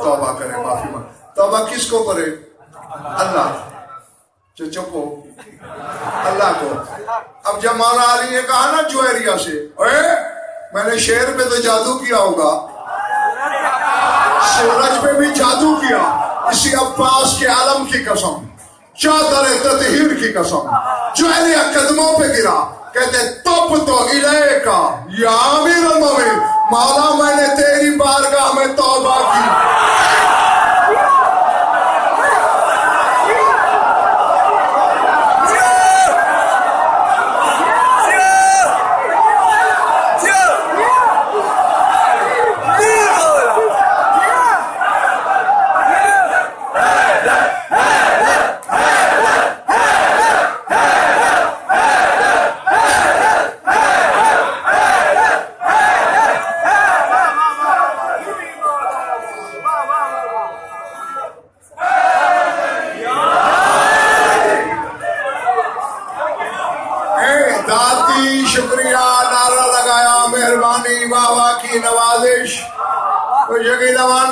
توبہ کرے, معافی مانگے. توبہ کس کو کرے؟ اللہ. چپو اللہ کو. اب جب مولا علی نے کہا نا جوہریہ سے, میں نے شیر پہ تو جادو کیا ہوگا, سورج پہ بھی جادو کیا, اسی عباس کے علم کی قسم, چادر تطہیر کی قسم, جوہریہ قدموں پہ گرا, کہتے تب تو الیکا یا امیر المومنین, مولا میں نے تیری بارگاہ میں توبہ کی.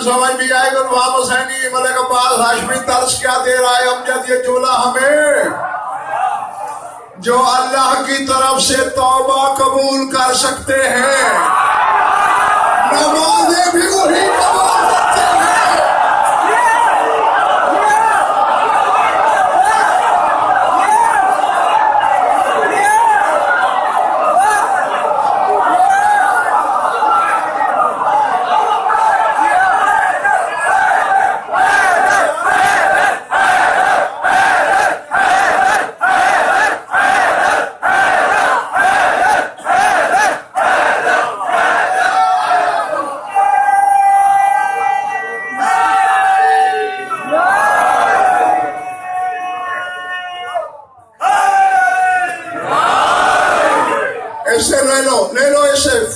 سمجھ بھی جائے گا. نواب حسینی, ملک عباس ہاشمی طرز کیا دے رہا ہے امجد یہ جملہ ہمیں, جو اللہ کی طرف سے توبہ قبول کر سکتے ہیں, نمازیں بھی وہی قبول کرتے ہیں.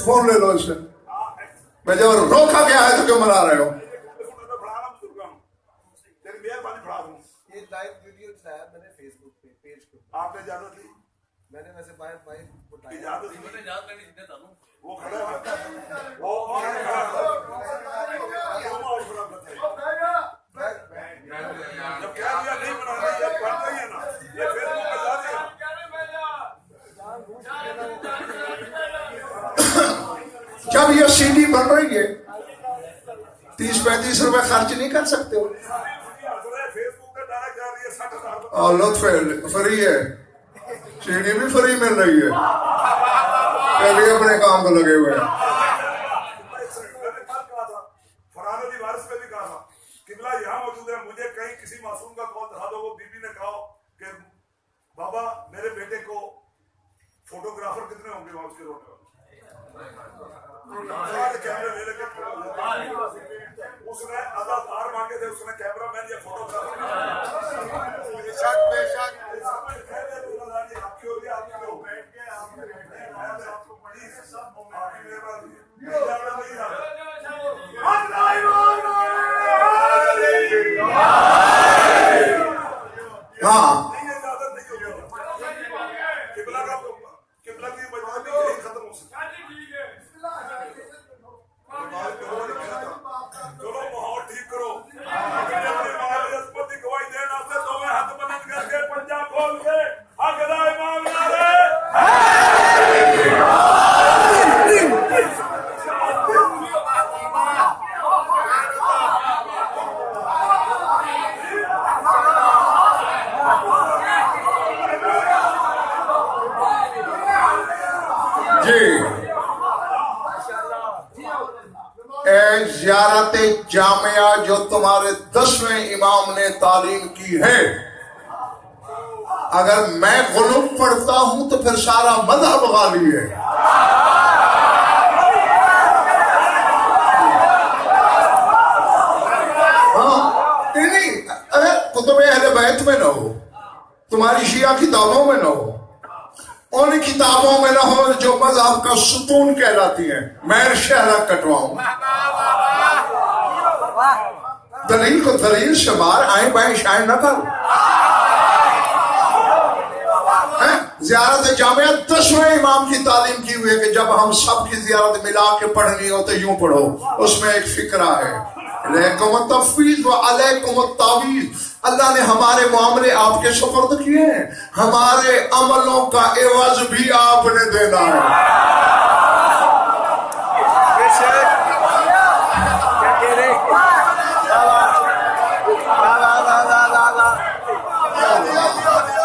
فون لے لو اسے. میں جب روکا گیا ہے تو کیوں منا رہے ہو؟ یہ لائیو ویڈیو ہے, میں نے فیس بک پہ پیج پہ. آپ نے اجازت دی؟ میں نے ویسے باہر وہ کھڑا جب یہ سی ڈی بن رہی ہے 30-35 روپے خرچ نہیں کر سکتے ہو. اور لطف فری ہے, سی ڈی بھی فری مل رہی ہے, پہلے اپنے کام کو لگے ہوئے ہیں. یہاں موجود ہے, مجھے کہیں کسی معصوم کا کال دکھا دو. وہ بی بی نے کہا کہ بابا میرے بیٹے کو فوٹوگرافر کتنے ہوں گے وہاں اس کے روڈ میں, کیمرے لے کے اس نے اداکار مانگے تھے, اس نے کیمرہ مین یا فوٹوگرافر. اے زیارت جامعہ جو تمہارے 10ویں امام نے تعلیم کی ہے، اگر میں غلوب پڑھتا ہوں تو پھر سارا مذہب غالی ہے۔ اگر کتب اہل بیت میں نہ ہو، تمہاری شیعہ کتابوں میں نہ ہو، ان کتابوں میں نہ ہو جو مذہب کا ستون کہلاتی ہیں، میں شہرہ کٹواؤں، دلیل کو دلیل سے باہر آئیں بائیں شائیں نہ کرو۔ زیارت جامعہ 10ویں امام کی تعلیم کی ہوئی ہے کہ جب ہم سب کی زیارت ملا کے پڑھنی ہو تو یوں پڑھو، اس میں ایک فقرہ ہے، علیکم التفویض و علیکم التعویض، اللہ نے ہمارے معاملے آپ کے سپرد کیے ہیں، ہمارے عملوں کا عوض بھی آپ نے دینا ہے۔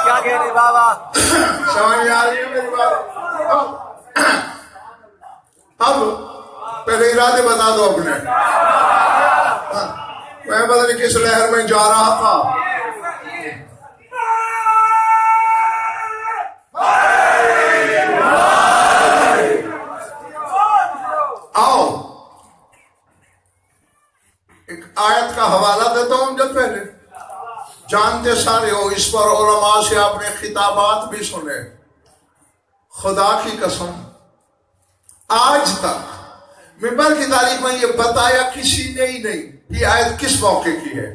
کیا کہہ رہے بابا؟ سمجھ آ رہی ہے میری بات؟ اب پہلے ارادے بتا دو اپنے، میں پتہ نہیں کس لہر میں جا رہا تھا۔ آؤ ایک آیت کا حوالہ دیتا ہوں جب پہلے، جانتے سارے ہو، اس پر علماء سے آپ نے خطابات بھی سنے۔ خدا کی قسم آج تک ممبر کی تعلیم میں یہ بتایا کسی نے ہی نہیں کہ آیت کس موقع کی ہے۔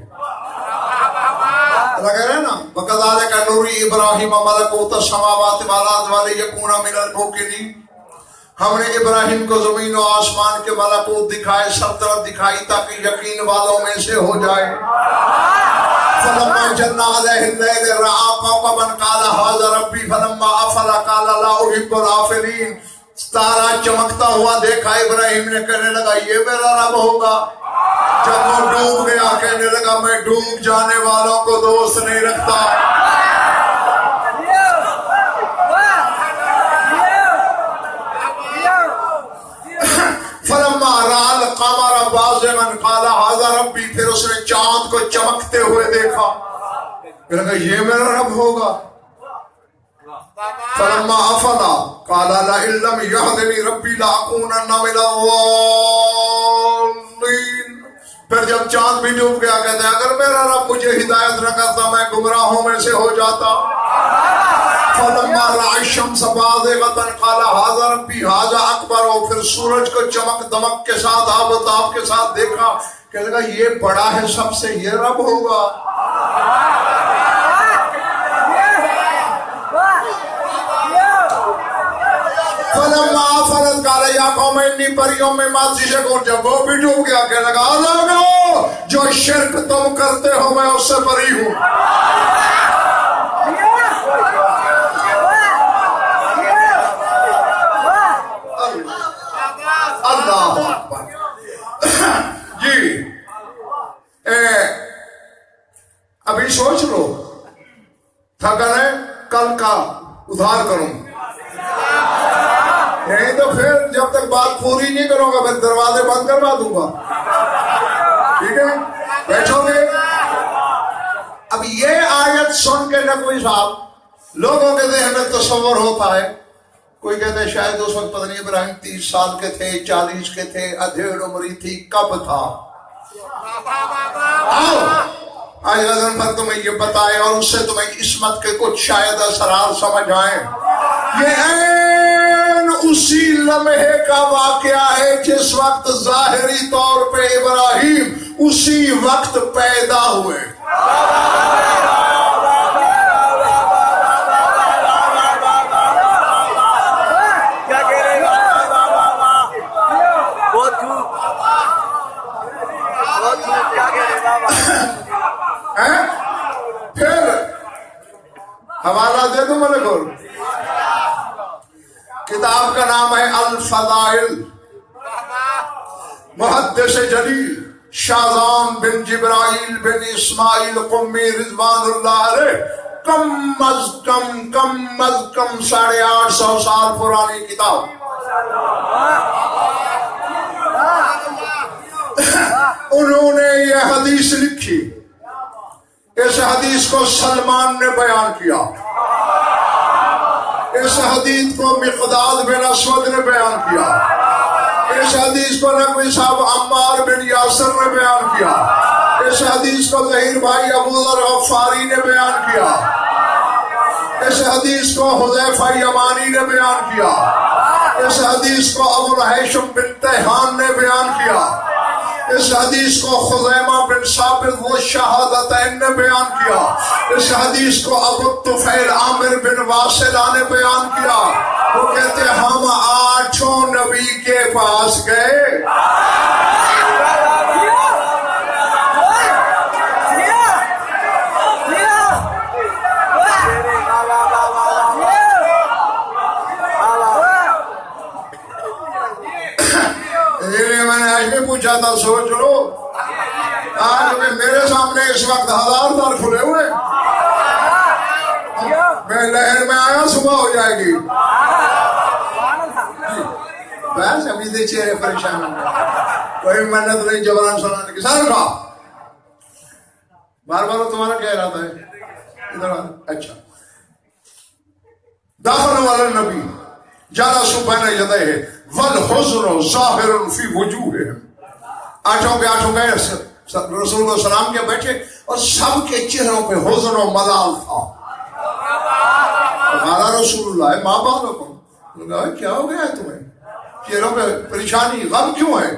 اللہ کہہ رہے ہیں نا وَكَذَلِكَ نُرِي إِبْرَاهِيمَ مَلَكُوتَ السَّمَاوَاتِ وَالْأَرْضِ وَلِيَكُونَ مِنَ الْمُوقِنِينَ، ہم نے ابراہیم کو زمین و آسمان کے ملکوت دکھائے، سلطنت دکھائی تاکہ یقین والوں میں سے ہو جائے۔ فلما جن علیہ اللیل رأى كوكبا قال هذا ربي فلما افل قال لا احب الآفلين، ستارہ چمکتا ہوا دیکھا، ابراہیم نے کہنے لگا یہ میرا رب ہوگا۔ جب وہ ڈوب گیا کہنے لگا میں ڈوب جانے والوں کو دوست نہیں رکھتا۔ فلما رأى القمر بازغا قال هذا ربي، پھر اس نے چاند کو چمکتے ہوئے دیکھا، پھر کہا یہ میرا رب ہوگا۔ فلما افل قال لئن لم يهدني ربي لأكونن من الضالين، پھر جب چاند بھی ڈوب گیا کہتے ہیں اگر میرا رب مجھے ہدایت نہ کرتا میں گمراہوں میں سے ہو جاتا۔ فلما رأى الشمس بازغة قال هذا ربي هذا أكبر، اور پھر سورج کو چمک دمک کے ساتھ آب و تاب کے ساتھ دیکھا، کہنے لگا یہ بڑا ہے سب سے، یہ رب ہوگا۔ فلما افلت قال يا قوم اني بريء مما تشركون، جب وہ بھی ڈوب گیا کہنے لگا لوگو جو شرک تم کرتے ہو میں اس سے بری ہوں۔ اللہ اکبر۔ جی ابھی سوچ لو، تھکن ہے کل کا ادھار کروں، نہیں تو پھر جب تک بات پوری نہیں کروں گا پھر دروازے بند کروا دوں گا، ٹھیک ہے؟ بیٹھو گے؟ اب یہ آیت سن کے نہ کوئی صاحب لوگوں کے ذہن میں تصور ہوتا ہے، کوئی کہتے ہیں شاید اس وقت پتہ نہیں ابراہیم 30 سال کے تھے، 40 کے تھے، ادھیڑ عمری تھی، کب تھا؟ آؤ آج غزل پر تمہیں یہ بتائے اور اس سے تمہیں عصمت کے کچھ شاید اسرار سمجھ آئیں۔ یہ این اسی لمحے کا واقعہ ہے جس وقت ظاہری طور پہ ابراہیم اسی وقت پیدا ہوئے۔ پھر حوالہ دے دوں ملک اور کتاب کا نام ہے الفضائل، محدث جلیل شاذان بن جبرائیل بن اسماعیل قمی رضوان اللہ علیہ، کم از کم 850 سال پرانی کتاب۔ حدیث لکھی، اس حدیث کو سلمان نے بیان کیا، اس حدیث کو مقداد بن اسود نے بیان کیا، اس حدیث کو نقوی صاحب عمار بن یاسر نے بیان کیا، اس حدیث کو ظہیر بھائی ابو ذر غفاری نے بیان کیا، اس حدیث کو حذیفہ یمانی نے بیان کیا، اس حدیث کو ابو الہیثم بن تیہان نے بیان کیا، اس حدیث کو خزیمہ بن ثابت والشہادتین نے بیان کیا، اس حدیث کو ابو الطفیل عامر بن واصلہ نے بیان کیا۔ وہ کہتے ہیں ہم 8 نبی کے پاس گئے، میں نے آج بھی پوچھا تھا، سوچ لو آج میرے سامنے اس وقت 1000 در کھلے ہوئے، میں لہر میں آیا صبح ہو جائے گی، بس ابھی دے چہرے پریشان ہوں گے، کوئی محنت نہیں جبران سنانے کی۔ سر کا بار بار تمہارا کہہ رہا تھا ادھر، اچھا داخل والا نبی جالسوا بین یدیہ والحزن ظاہر فی وجوہہم، 8 کے 8 گئے رسول اللہ صلی اللہ علیہ وسلم کے بیٹھے اور سب کے چہروں پہ حزن و ملال تھا۔ ہمارا رسول اللہ ماں بالکم، کیا ہو گیا ہے تمہیں، چہروں پہ پریشانی غم کیوں ہے؟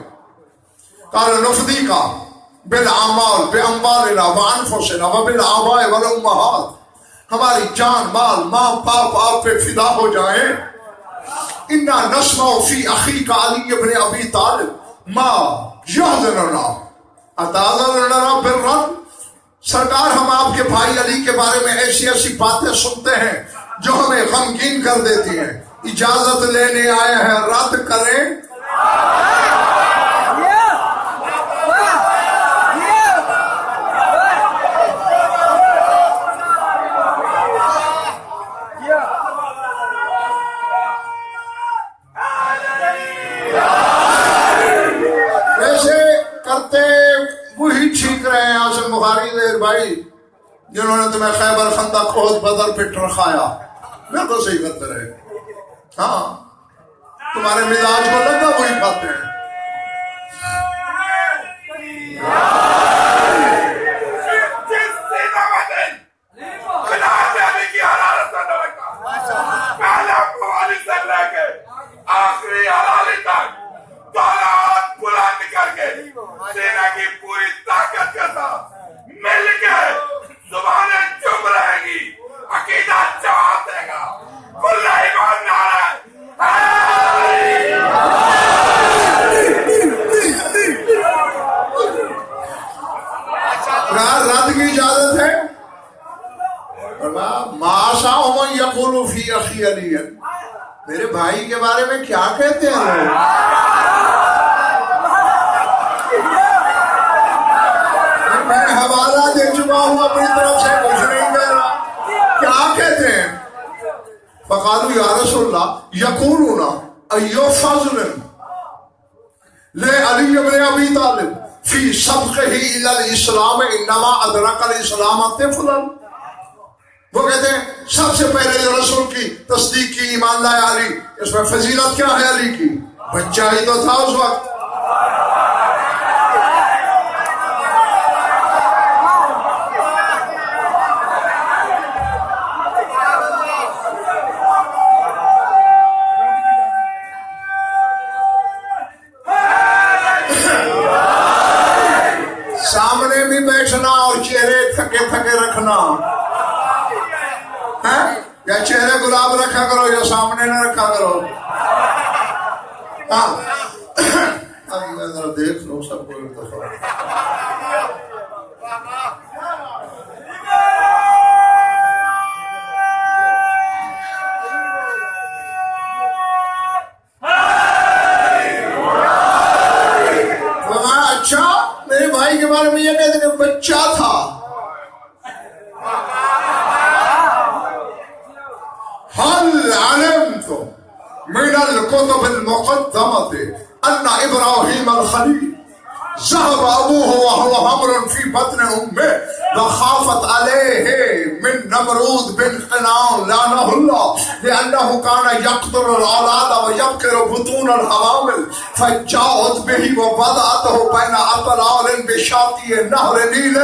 قال نفدی کا بالاعمال باموالنا وانفسنا وبالآباء والامہات، ہماری جان مال ماں باپ آپ پہ فدا ہو جائیں۔ انا نسمع فی اخیک علی ابن ابی طالب ما یحزننا اتعذر لنا بالرد، سرکار ہم آپ کے بھائی علی کے بارے میں ایسی ایسی باتیں سنتے ہیں جو ہمیں غمگین کر دیتی ہیں، اجازت لینے آئے ہیں رد کریں۔ وہی چھینک رہے ہیں حسن بخاری دیر بھائی جنہوں نے تمہیں خیبر خندق احد بدر پہ ٹرخایا، بالکل صحیح کرتے رہے، ہاں تمہارے مزاج کو لگا وہی کھاتے ہیں۔ آخری حلالی تک دولت بلند کر کے سینہ کی پوری طاقت کے ساتھ مل کے زبانیں چپ رہے گی، عقیدہ جواب دے گا، کل ایمان نعرہ رد کی اجازت ہے۔ ماشا من یقول فی اخی علی، میرے بھائی کے بارے میں کیا کہتے ہیں لوگ؟ میں حوالہ دے چکا ہوں اپنی طرف سے، کچھ نہیں کہہ رہا، کیا کہتے ہیں؟ فقالوا یا رسول اللہ یقولون ایو فضل لعلی بن ابی طالب فی سبقہ الی الاسلام انما ادرک الاسلام طفلا، وہ کہتے ہیں سب سے پہلے جو رسول کی تصدیق کی ایمان لایا علی، اس میں فضیلت کیا ہے علی کی؟ بچہ ہی تو تھا اس وقت۔ سامنے بھی بیٹھنا اور چہرے تھکے تھکے رکھنا، یا چہرے گلاب رکھا کرو یا سامنے نہ رکھا کرو۔ ابھی ذرا دیکھ لو سب کو ایک دفعہ۔ اچھا میرے بھائی کے بارے میں یہ کہتے ہیں بچہ تھا، هل علمتم من الكتب المقدمة أن إبراهيم الخليل ذهب أبوه وهو حمل في بطن أمه وخافت عليه من نمرود بن قنعان لعنه الله لأنه كان يقتل الأولاد ويبكر بطون الحوامل فجاءت به ووضعته بين أطلال بشاطئ نهر نيل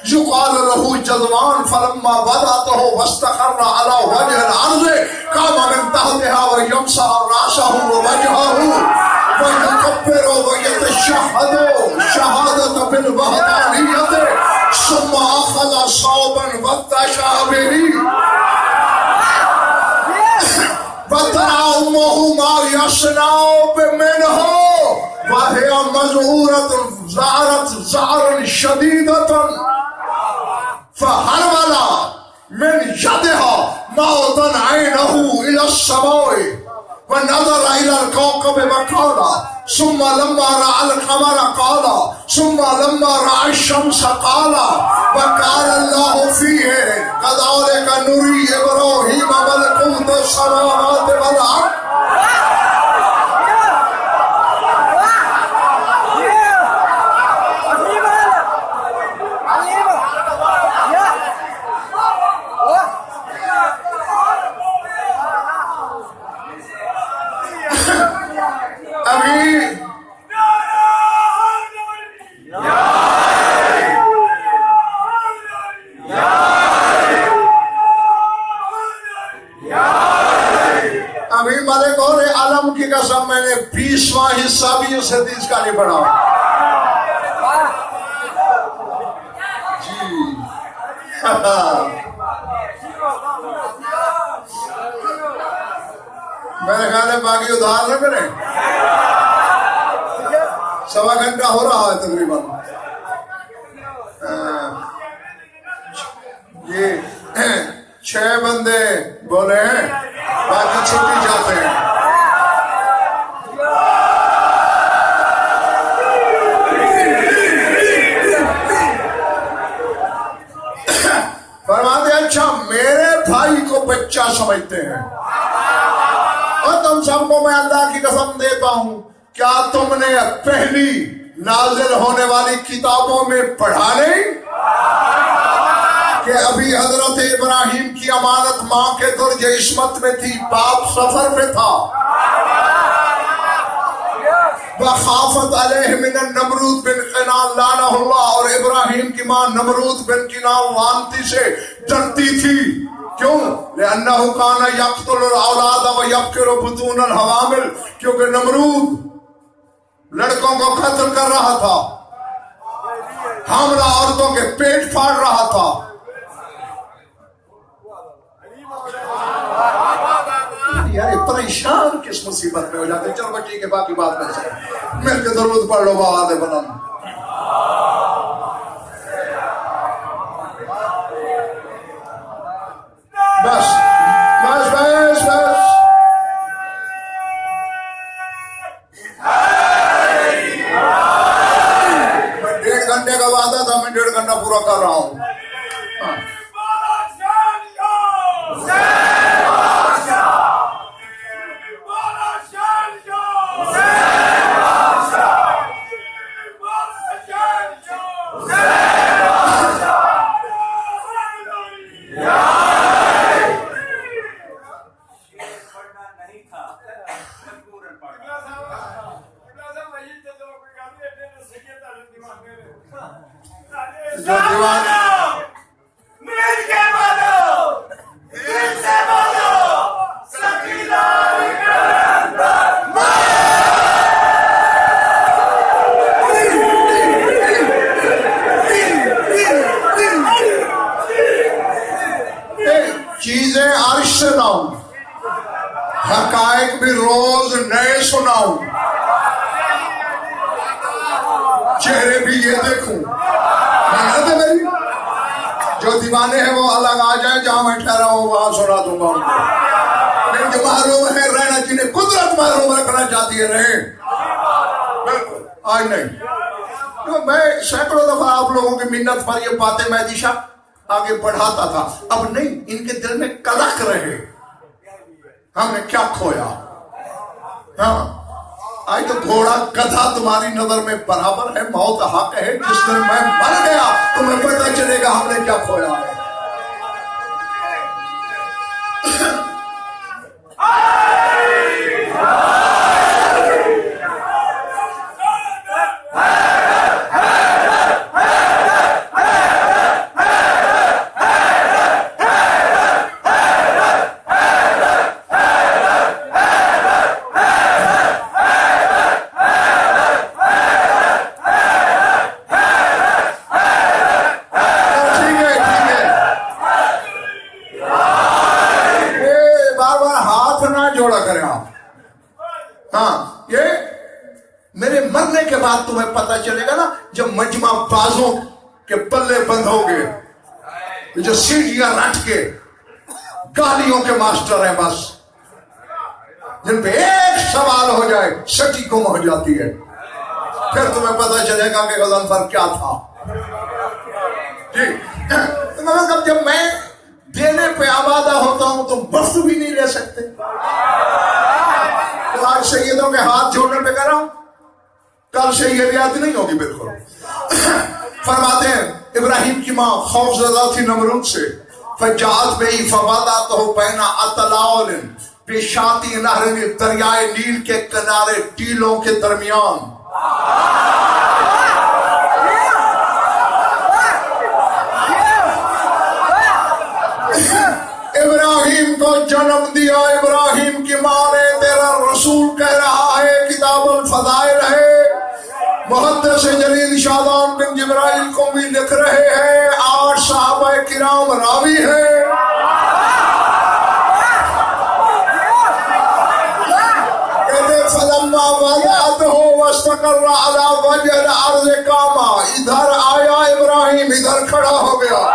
يقال له جذوان فلما وضعته واستقر على وجه الأرض قام من تحتها ويمسح رأسه ووجهه ويكبر ويتشهد شهادة بالوحدانية ثم أخذ صوبا واتشى به وترى أمه ما يصنع منه وهي مذعورة زعرا شديدة فحرمل من يدها موضا عينه إلى السماء ونظر إلى الكوكب وقال ثم لما رأى القمر قال ثم لما رأى الشمس قال وقال الله فيه كذلك نري إبراهيم ملكوت السماوات والأرض ابھی ملک اور عالم کی قسم میں نے 20واں حصہ بھی اس حدیث کا نہیں پڑھا جی میرے خیال ہے باقی ادھار نہ کریں 1.25 گھنٹہ ہو رہا ہے تقریباً یہ 6 بندے بولے ہیں باقی چھٹی جاتے ہیں فرماتے اچھا میرے بھائی کو بچہ سمجھتے ہیں اور تم سب کو میں اللہ کی قسم دیتا ہوں کیا تم نے پہلی نازل ہونے والی کتابوں میں پڑھا نہیں کہ ابھی حضرت ابراہیم کی امانت ماں کے درج عصمت میں تھی باپ سفر پہ تھا وخافت علیہ من النمرود بن قنعان لعنہ اللہ اور ابراہیم کی ماں نمرود بن قنعان لعنتی سے ڈرتی تھی کیوں لأنہ کان یقتل الاولاد ویبکر بطون الحوامل کیونکہ نمرود لڑکوں کو قتل کر رہا تھا حاملہ عورتوں کے پیٹ پھاڑ رہا تھا یار پریشان کس مصیبت میں ہو جاتے چلو بچی کے باقی بات میں سے مل کے درود پڑھ لو بآواز بلند بس بس بس بس میں 1.5 گھنٹے کا وعدہ تھا میں 1.5 گھنٹہ پورا کر رہا ہوں چیزیں عرش سے لاؤں حقائق بھی روز نئے سناؤں چہرے بھی یہ دیکھوں محنت ہے میری جو دیوانے ہیں وہ الگ آ جائیں جہاں میں ٹھہرا ہوں وہاں سنا دوں گا لیکن جو محروم ہے رہنا جنہیں قدرت محروم رکھنا چاہتی ہے رہیں بالکل آج نہیں میں سینکڑوں دفعہ آپ لوگوں کی منت پر یہ باتیں میں دشا آگے بڑھاتا تھا اب نہیں ان کے دل میں کلک رہے ہم نے کیا کھویا ہاں آج تو گھوڑا گدھا تمہاری نظر میں برابر ہے، موت حق ہے، جس دن میں مر گیا تمہیں پتہ چلے گا ہم نے کیا کھویا ہے۔ تمہیں پتہ چلے گا نا جب مجمع بازوں کے پلے بند ہو گئے، جو سیڑھیاں رٹ کے گالیوں کے ماسٹر ہیں، بس جن پہ ایک سوال ہو جائے سٹی گم ہو جاتی ہے، پھر تمہیں پتہ چلے گا کہ غضنفر کیا تھا۔ جی مطلب جب میں دینے پہ آمادہ ہوتا ہوں تو وقت بھی نہیں لے سکتے۔ آج سیدوں کے ہاتھ جوڑنے پہ کر رہا ہوں، کل سے یہ رعایت نہیں ہوگی بالکل۔ فرماتے ہیں ابراہیم کی ماں خوف زدہ تھی نمرود سے، فجاعت بہی فواداتہ بین اطلال بشاطی نہر دریائے نیل کے کنارے ٹیلوں کے درمیان۔ ابراہیم کو جنم دیا، ابراہیم کی ماں نے، تیرا رسول کہہ رہا ہے کتاب الفضائل ہے، محدث جلیل شادان بن جبرائیل کو بھی لکھ رہے ہیں، 8 صحابہ کرام راوی ہیں۔ کہتے فلما وضعته واستقر على وجه الارض قام، ادھر آیا ابراہیم، ادھر کھڑا ہو گیا۔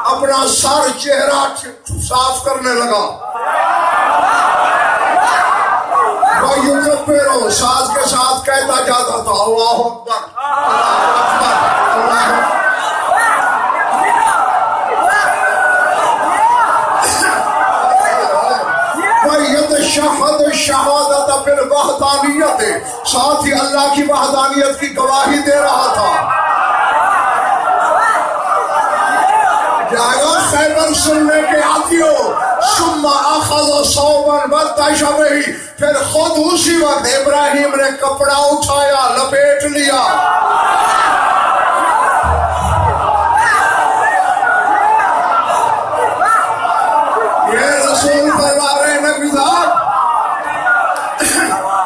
اپنا سر چہرہ صاف کرنے لگا، وَيُكَبِّرُ ساز کے ساتھ کہتا جاتا تھا اللہ اکبر اللہ اکبر۔ وَيَتَشَهَدُ الشَّهَادَةَ بِالْوَحْدَانِيَّةِ، ساتھ ہی اللہ کی وحدانیت کی گواہی دے رہا تھا۔ جاگا خیبر سننے کے آتیوں، ثم اخذ صوبا بطش بہی، پھر خود اسی وقت ابراہیم نے کپڑا اٹھایا، لپیٹ لیا۔ یہ رسول فرما رہے ہیں نبی صاحب،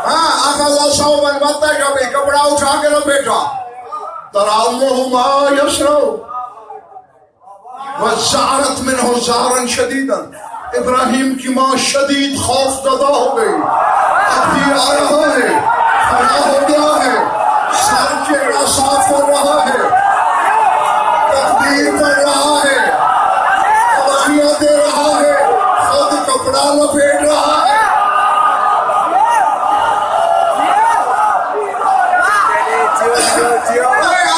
ہاں اخذ صوبا بطش بہی، کپڑا اٹھا کے لپیٹا۔ ترامہ ما یسرو وَزَعَرَتْ مِنْهُ زَعْرًا شَدِيدًا، ابراہیم کی ماں شدید خوف زدہ ہو گئی، اب بھی آ رہا ہے، کھڑا ہو گیا ہے، سر چہرہ صاف ہو رہا ہے، تکبیر پڑھ رہا ہے، گواہیاں دے رہا ہے، خود کپڑا لپیٹ رہا ہے۔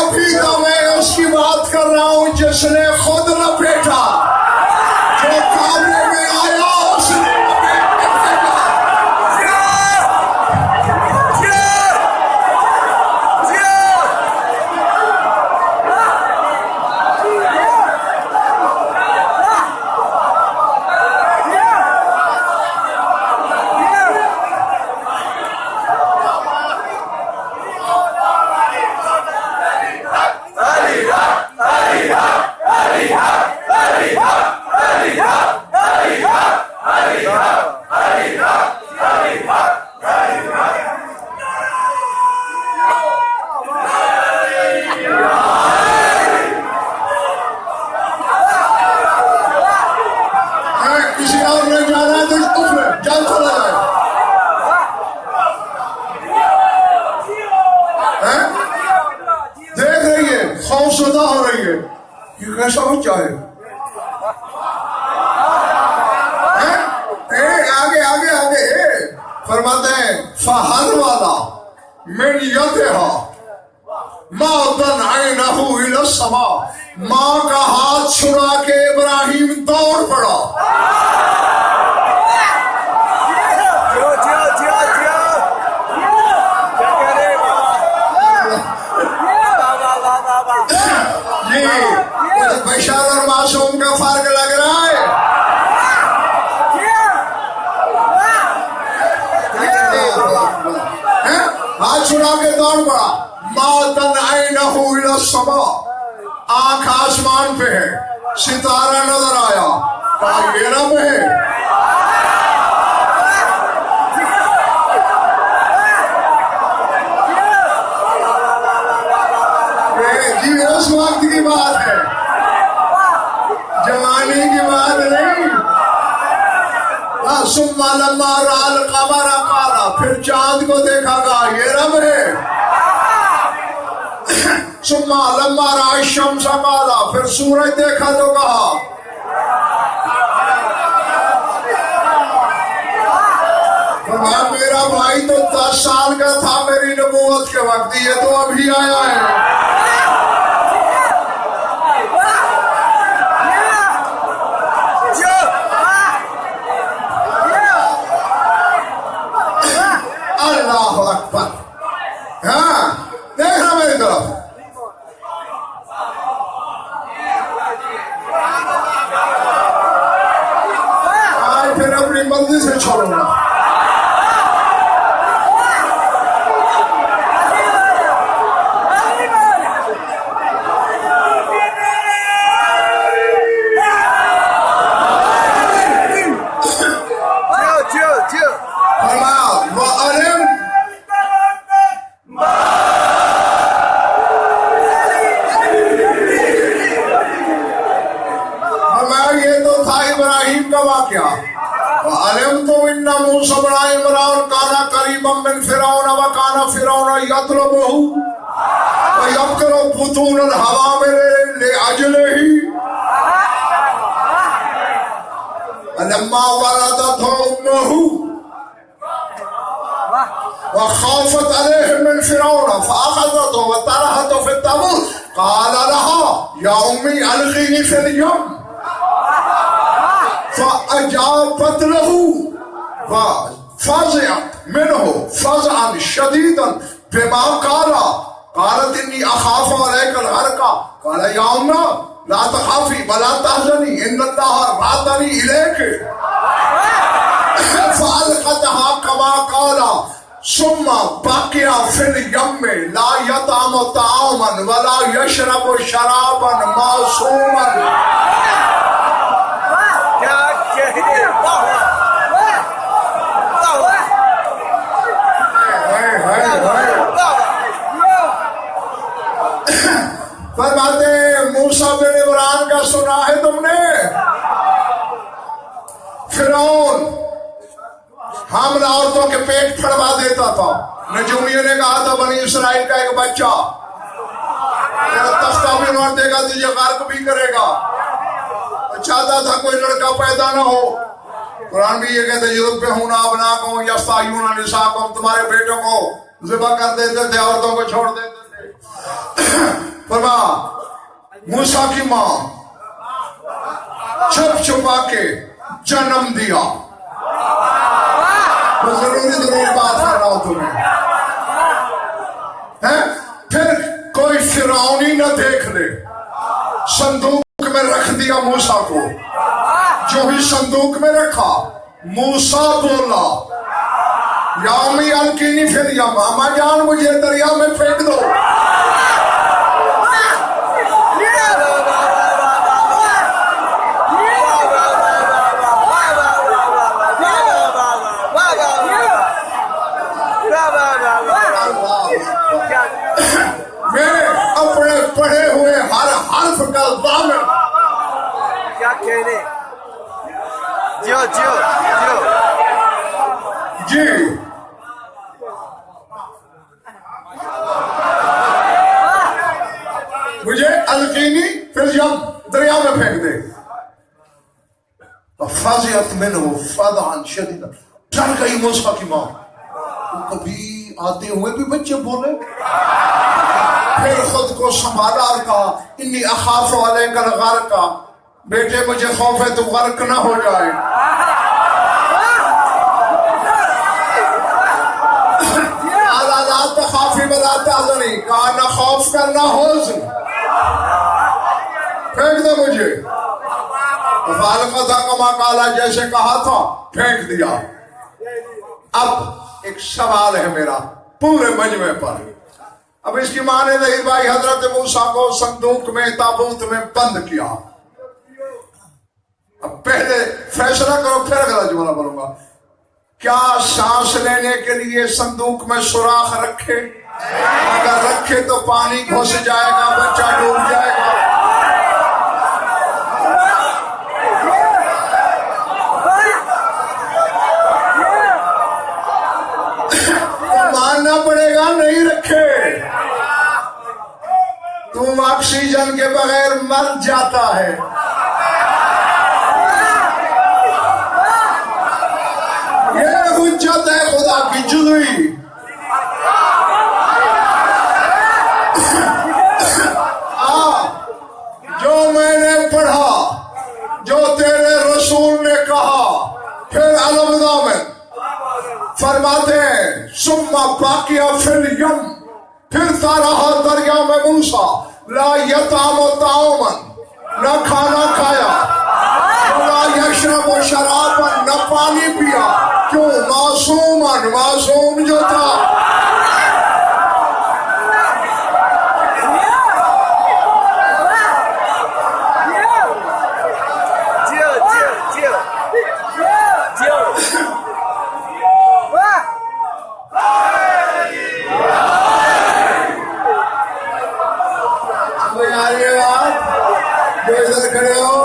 ابھی تو میں اس کی بات کر رہا ہوں جس نے خود لپیٹا، جو کامنے میں آیا اس نے لپیٹ کے پھینکا۔ میں سمجھ جائے آگے آگے آگے فرماتے ہیں فہد والا من یدہا مَعْدًا عَيْنَهُ إِلَى السَّمَاءِ ماں کا ہاتھ چھڑا کے ابراہیم دوڑ پڑا بشار اور معصوم کا فرق لگ رہا ہے ہاتھ چھڑا کے دوڑ پڑا مَعْدًا عَيْنَهُ إِلَى السَّمَاءِ آنکھ آسمان پہ ہے ستارہ نظر آیا کہا یہ رب ہے یہ اس وقت کی بات ہے جوانی کی بات نہیں ثم لما رأى القمر قال پھر چاند کو دیکھا گا یہ رب ہے ثم لما رأى الشمس قال پھر سورج دیکھا تو کہا میرا بھائی تو 10 سال کا تھا میری نبوت کے وقت یہ تو ابھی آیا ہے اللہ اکبر ہاں دیکھنا میری طرف آج پھر اپنی مرضی سے چھوڑوں گا علمت ان موسى بن عمران كان قريبا من فرعون وكان فرعون يطلبه ويبكر بطون الحوامل لاجله لما ولدته امه وخافت عليه من فرعون فاخذته وطرحته في التابوت قال لها يا امي القيني في اليم فأجابت له وفزعت منه فزعا شديدا بما قالت إني أخاف عليك الغرق قال يا أمه لا تخافي ولا تحزني إن الله رادني إليك فألقتها كما قال ثم بقي في اليم لا يطعم طعاما ولا يشرب شرابا معصوما فرماتے موسیٰ بن عمران کا سنا ہے تم نے فرعون حاملہ عورتوں کے پیٹ پھڑوا دیتا تھا نجومیوں نے کہا تھا بنی اسرائیل کا ایک بچہ تیرا تختہ بھی نوٹ دے گا تجھے غرق بھی کرے گا چاہتا تھا کوئی لڑکا پیدا نہ ہو قرآن بھی یہ کہتے یذبحون ابناءکم یستحیون نساءکم تمہارے بیٹوں کو ذبح کر دیتے تھے عورتوں کو چھوڑ دیتے تھے فرما موسیٰ کی ماں چھپ چھپا کے جنم دیا میں ضروری بات کر رہا ہوں تمہیں پھر کوئی فرعونی نہ دیکھ لے صندوق میں رکھ دیا موسیٰ کو جو بھی صندوق میں رکھا موسیٰ بولا یا امی القینی فی الیم اما جان مجھے دریا میں پھینک دو اپنے پڑھے ہوئے ہر حرف کا ضامن کیا کہنے جیو جیو جیو جی مجھے القینی فی الیم دریا میں پھینک دے. فَفَزِعَتْ مِنْهُ فَزْعًا شَدِيدًا. ڈر گئی موسیٰ کی ماں. کبھی آتے ہوئے بھی بچے بولے. پھر خود کو سنبھالا اور کہا انی اخاف علیک الغرق. بیٹے مجھے خوف ہے تو غرق نہ ہو جائے. لا تخافی ولا تحزنی. کہا نہ خوف کرنا حزن. پھینک دو مجھے. فالقتھا کما قالا جیسے کہا تھا پھینک دیا. اب ایک سوال ہے میرا پورے مجمع پر. اب اس کی ماں نے ظہیر بھائی حضرت موسیٰ کو صندوق میں تابوت میں بند کیا. اب پہلے فیصلہ کرو پھر اگلا جملہ بولوں گا. کیا سانس لینے کے لیے صندوق میں سوراخ رکھے؟ اگر رکھے تو پانی گھس جائے گا, بچہ ڈوب جائے گا. ماننا پڑے گا نہیں رکھے. تم آکسیجن کے بغیر مر جاتا ہے. یہ حجت ہے خدا کی جزوی. جو میں نے پڑھا, جو تیرے رسول نے کہا, پھر الوداع میں فرماتے ہیں ثم باقی فی الیم. پھرتا رہا دریا میں موسیٰ لا یطعم طعاما, نہ کھانا کھایا, ولا یشرب شرابا, نہ پانی پیا. کیوں؟ معصوم جو تھا. جو ادھر کھڑے ہو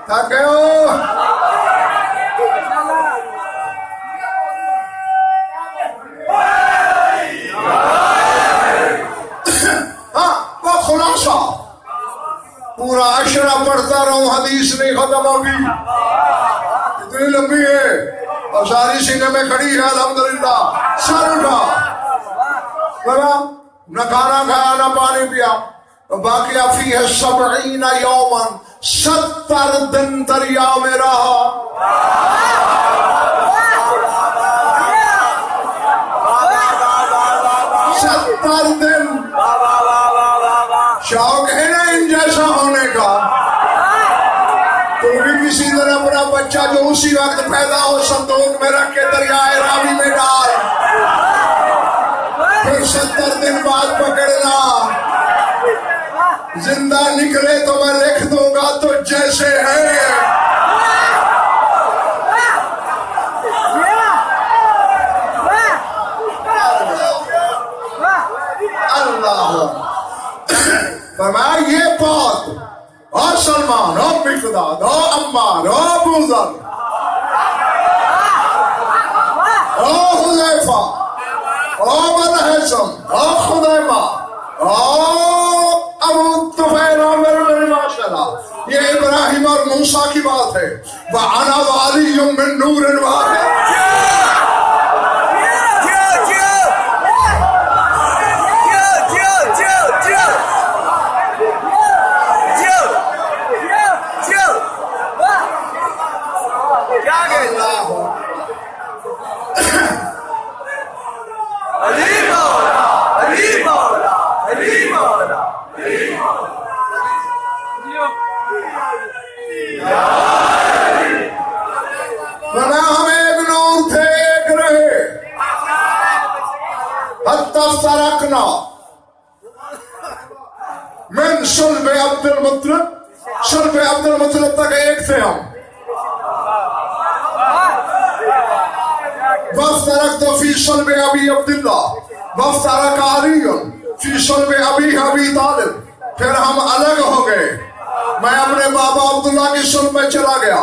تھک گئے ہو, ہاں وہ خلاصہ پورا عشرہ پڑھتا رہوں حدیث نہیں ختم ہوگی. اتنی لمبی ہے اور ساری سینے میں کھڑی ہے. الحمدللہ سر اٹھا. نہ کھانا کھایا نہ پانی پیا. باقی فی ہے 70 یوما, 70 دن دریا میں رہا. 70 دن. شوق ہے نا ان جیسا ہونے کا. تو بھی کسی طرح اپنا بچہ جو اسی وقت پیدا ہو صندوق میں رکھ کے دریائے راوی میں ڈال. پھر 70 دن بعد پکڑنا. زندہ نکلے تو میں لکھ دوں گا تو جیسے ہے. اللہ فرمایا یہ بات. اور سلمان, اور مقداد, اور عمار, اور ابو ذر, اور حذیفہ, اور الحسن, اور خدیمہ, اور ابو طفیل, یہ ابراہیم اور موسیٰ کی بات ہے. وَأَنَا وَعَلِيٌّ مِّن نُّورٍ وَاحِدٍ. من صلب عبد المطلب تک ایک تھے ہم. وافترقت فی صلب ابی عبداللہ وافترق علی فی صلب ابی طالب. پھر ہم الگ ہو گئے. میں اپنے بابا عبداللہ کی صلب میں چلا گیا.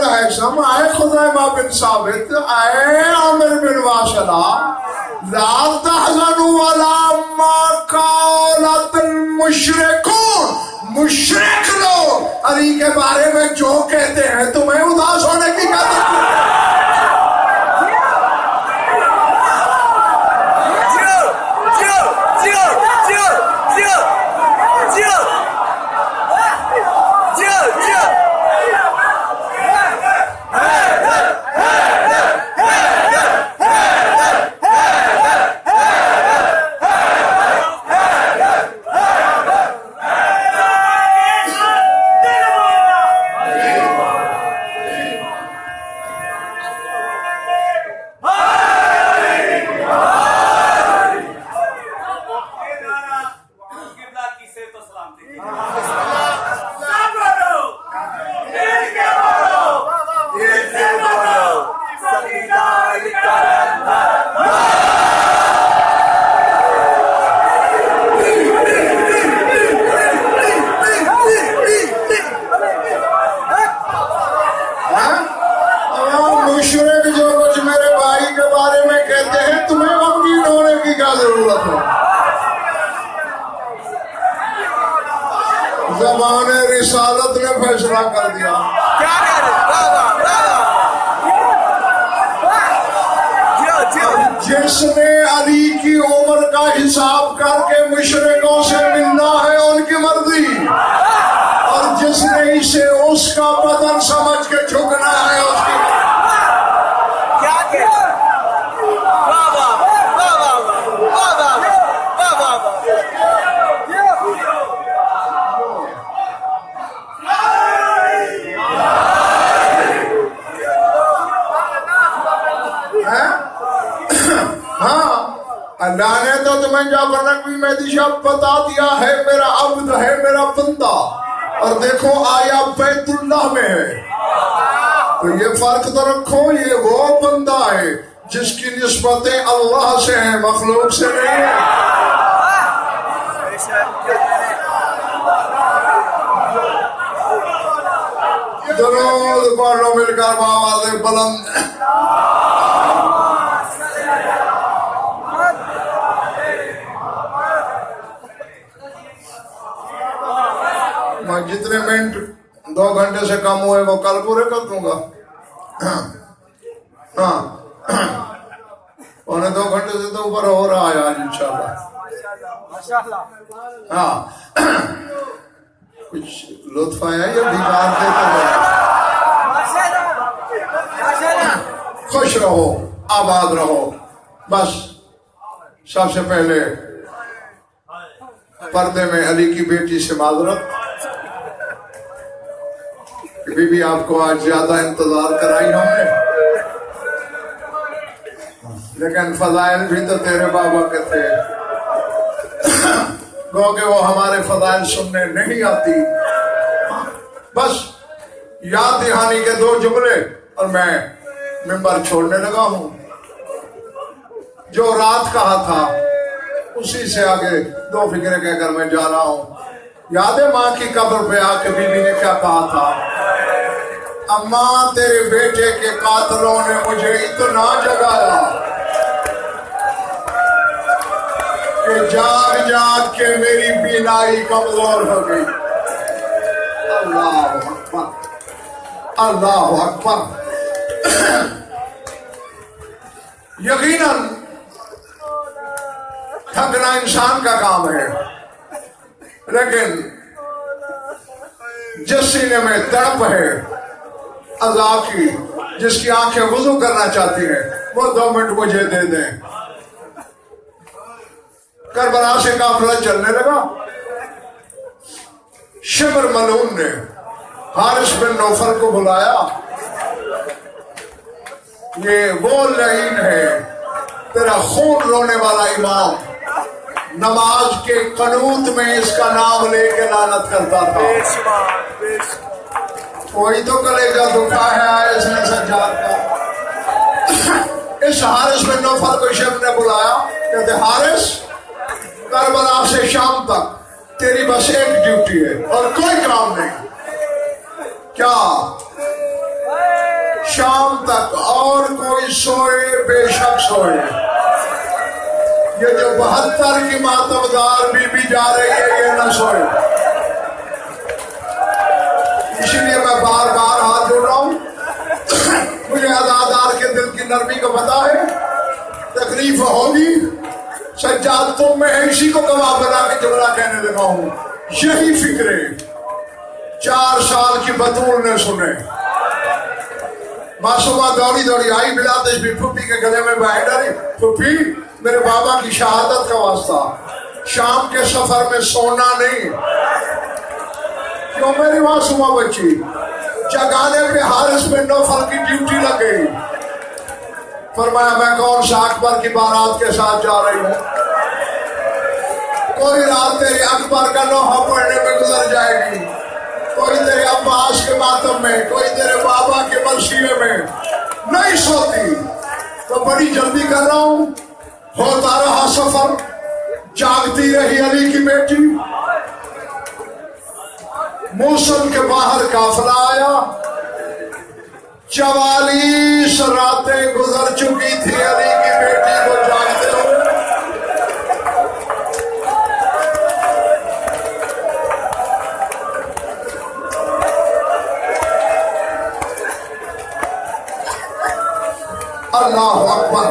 الحسن اے خزیمہ بن ثابت اے عامر بن واصلہ لا تحزنوا ولا ما قالت المشركون مشرک لوگ علی کے بارے میں جو کہتے ہیں تمہیں اداس ہونے کی کیا ضرورت ہے؟ زبان رسالت نے فیصلہ کر دیا. کیا کہہ رہے؟ جس نے علی کی عمر کا حساب کر کے مشرکوں سے ملنا ہے ان کی مرضی، اور جس نے اسے اس کا بدن سمجھ کے جھکنا ہے اس کی. کیا کہہ رہے؟ واہ واہ واہ واہ واہ واہ واہ واہ واہ. ہاں، اللہ نے تو تمہیں جعفر نقوی مہدی شاہ بتا دیا ہے میرا عبد ہے، میرا بندہ، اور دیکھو آیا بیت اللہ میں ہے. تو یہ فرق تو رکھو، یہ وہ بندہ ہے جس کی نسبتیں اللہ سے ہیں، مخلوق سے نہیں ہے. درود پڑھو مل کر آواز بلند. میں جتنے منٹ 2 گھنٹے سے کم ہوئے وہ کل پورے کر دوں گا. ہاں 2 گھنٹے سے تو اوپر ہو رہا ہے آج انشاءاللہ. ہاں کچھ لطف آیا یا بیکار دیتے ہیں؟ خوش رہو، آباد رہو. بس سب سے پہلے پردے میں علی کی بیٹی سے معذرت، بی بی آپ کو آج زیادہ انتظار کرائی ہم نے، لیکن فضائل بھی تو تیرے بابا کے تھے، گو کہ وہ ہمارے فضائل سننے نہیں آتی. بس یاد دہانی کے 2 جملے اور میں ممبر چھوڑنے لگا ہوں. جو رات کہا تھا اسی سے آگے 2 فکرے کہہ کر میں جا رہا ہوں. یاد ہے ماں کی قبر پہ آ کے بی بی نے کیا کہا تھا؟ اماں تیرے بیٹے کے قاتلوں نے مجھے اتنا جگایا کہ جاگ جاگ کے میری بینائی کمزور ہو گئی. اللہ اکبر، اللہ اکبر. یقیناً تھکنا انسان کا کام ہے، لیکن جس سینے میں تڑپ ہے عذاب کی، جس کی آنکھیں وضو کرنا چاہتی ہیں، وہ 2 منٹ مجھے دے دیں. کربلا سے قافلہ چلنے لگا. شمر ملعون نے حارث بن نوفل کو بلایا. یہ وہ لعین ہے، تیرا خون رونے والا امام، نماز کے قنوت میں اس کا نام لے کے لعنت کرتا تھا. کوئی تو کلیجہ دکھا ہے اس نے سجاد کا. اس حارث بن نوفل کو شیخ نے بلایا، کہتے حارث کربلا سے شام تک تیری بس ایک ڈیوٹی ہے اور کوئی کام نہیں. کیا؟ شام تک اور کوئی سوئے بے شک سوئے. یہ جو 72 کی ماتمدار بی بی جا رہی ہے یہ نہ سوئے. اسی لیے میں بار بار ہاتھ جوڑ رہا ہوں. مجھے عزادار کے دل کی نرمی کو پتا ہے. تکلیف ہوگی. سجاد تم میں اسی کو گواہ بنا کے جملہ کہنے لگا ہوں. یہی فکرے 4 سال کی بطول نے سنے. معصومہ دوڑی دوڑی آئی. بلاتش بھی پھوپھی کے گلے میں بیٹھ ڈری. پھوپھی میرے بابا کی شہادت کا واسطہ شام کے سفر میں سونا نہیں. کیوں میری معصومہ بچی؟ جگانے پہ حارث بن نوفل کی ڈیوٹی لگ گئی. فرمایا میں کون سا اکبر کی بارات کے ساتھ جا رہی ہوں. کوئی رات تیرے اکبر کا لوحہ پڑھنے میں گزر جائے گی. کوئی تیرے عباس کے ماتم میں, کوئی تیرے بابا کے مرثیے میں. نہیں سوتی تو بڑی جلدی کر رہا ہوں. ہوتا رہا سفر. جاگتی رہی علی کی بیٹی. موسم کے باہر قافلہ آیا. 44 راتیں گزر چکی تھی علی کی بیٹی کو جاگتے ہوئے. اللہ اکبر.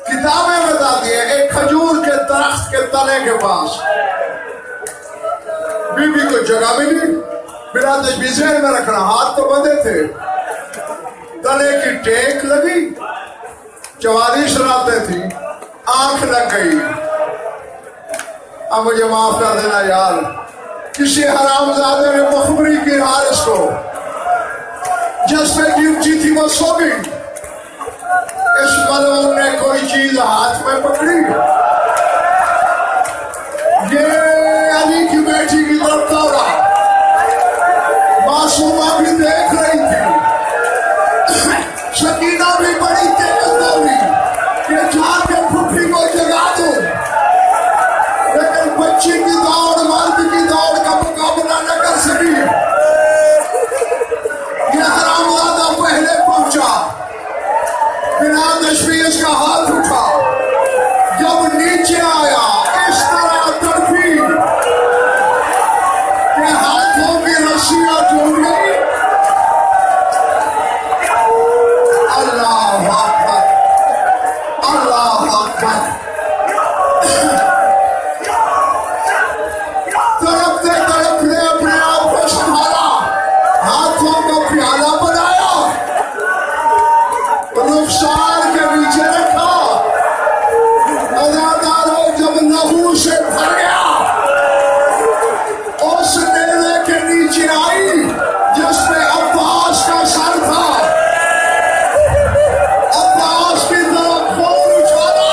کتابیں بتاتی ہیں ایک کھجور کے درخت کے تنے کے پاس بی بی کو جگہ ملی. بلا تشبیہ ذہن میں رکھنا ہاتھ تو بندے تھے. تنے کی ٹیک لگی. 44 راتیں تھی. آنکھ لگ گئی. اب مجھے معاف کر دینا یار. کسی حرامزادے نے مخبری کی حارث کو جس میں ڈیوٹی تھی وہ سو گئی. اس ملعون نے کوئی چیز ہاتھ میں پکڑی. یہ علی کی بیٹی کی طرف دوڑا. معصومہ بھی دیکھ رہی تھی. سکینہ بھی بڑی تیز دوڑی کہ جا کے پھوپھی کو جگا دو. لیکن بچی کی دوڑ مرد کی دوڑ کا مقابلہ نہ کر سکی. یہ حرامزادہ پہلے پہنچا. بنا تشویش کا ہاتھ اٹھا. جب نیچے آیا اس طرح تڑپی کہ ہاتھوں کی رسیاں ٹوٹ گئی. اللہ اکبر. اللہ اکبر. تڑپتے تڑپتے اپنے آپ کو سنبھالا. ہاتھوں کو پیالہ بنایا. رخسار کے نیچے رکھا. عزاداروں جب لہو سے بھر گیا اس نیزے کے نیچے آئی جس پہ عباس کا سر تھا. عباس کی طرف خون اچھالا.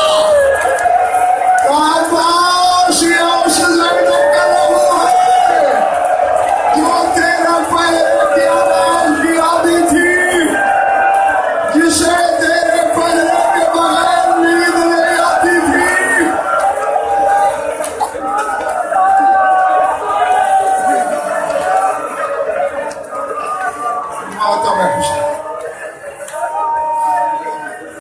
عباس یہ اس زینب کا لہو ہے جو تیرے پہلے کی آواز کی عادی تھی, جسے تیرے پہلے کے بغیر نیند نہیں آتی تھی. ماتم ہے.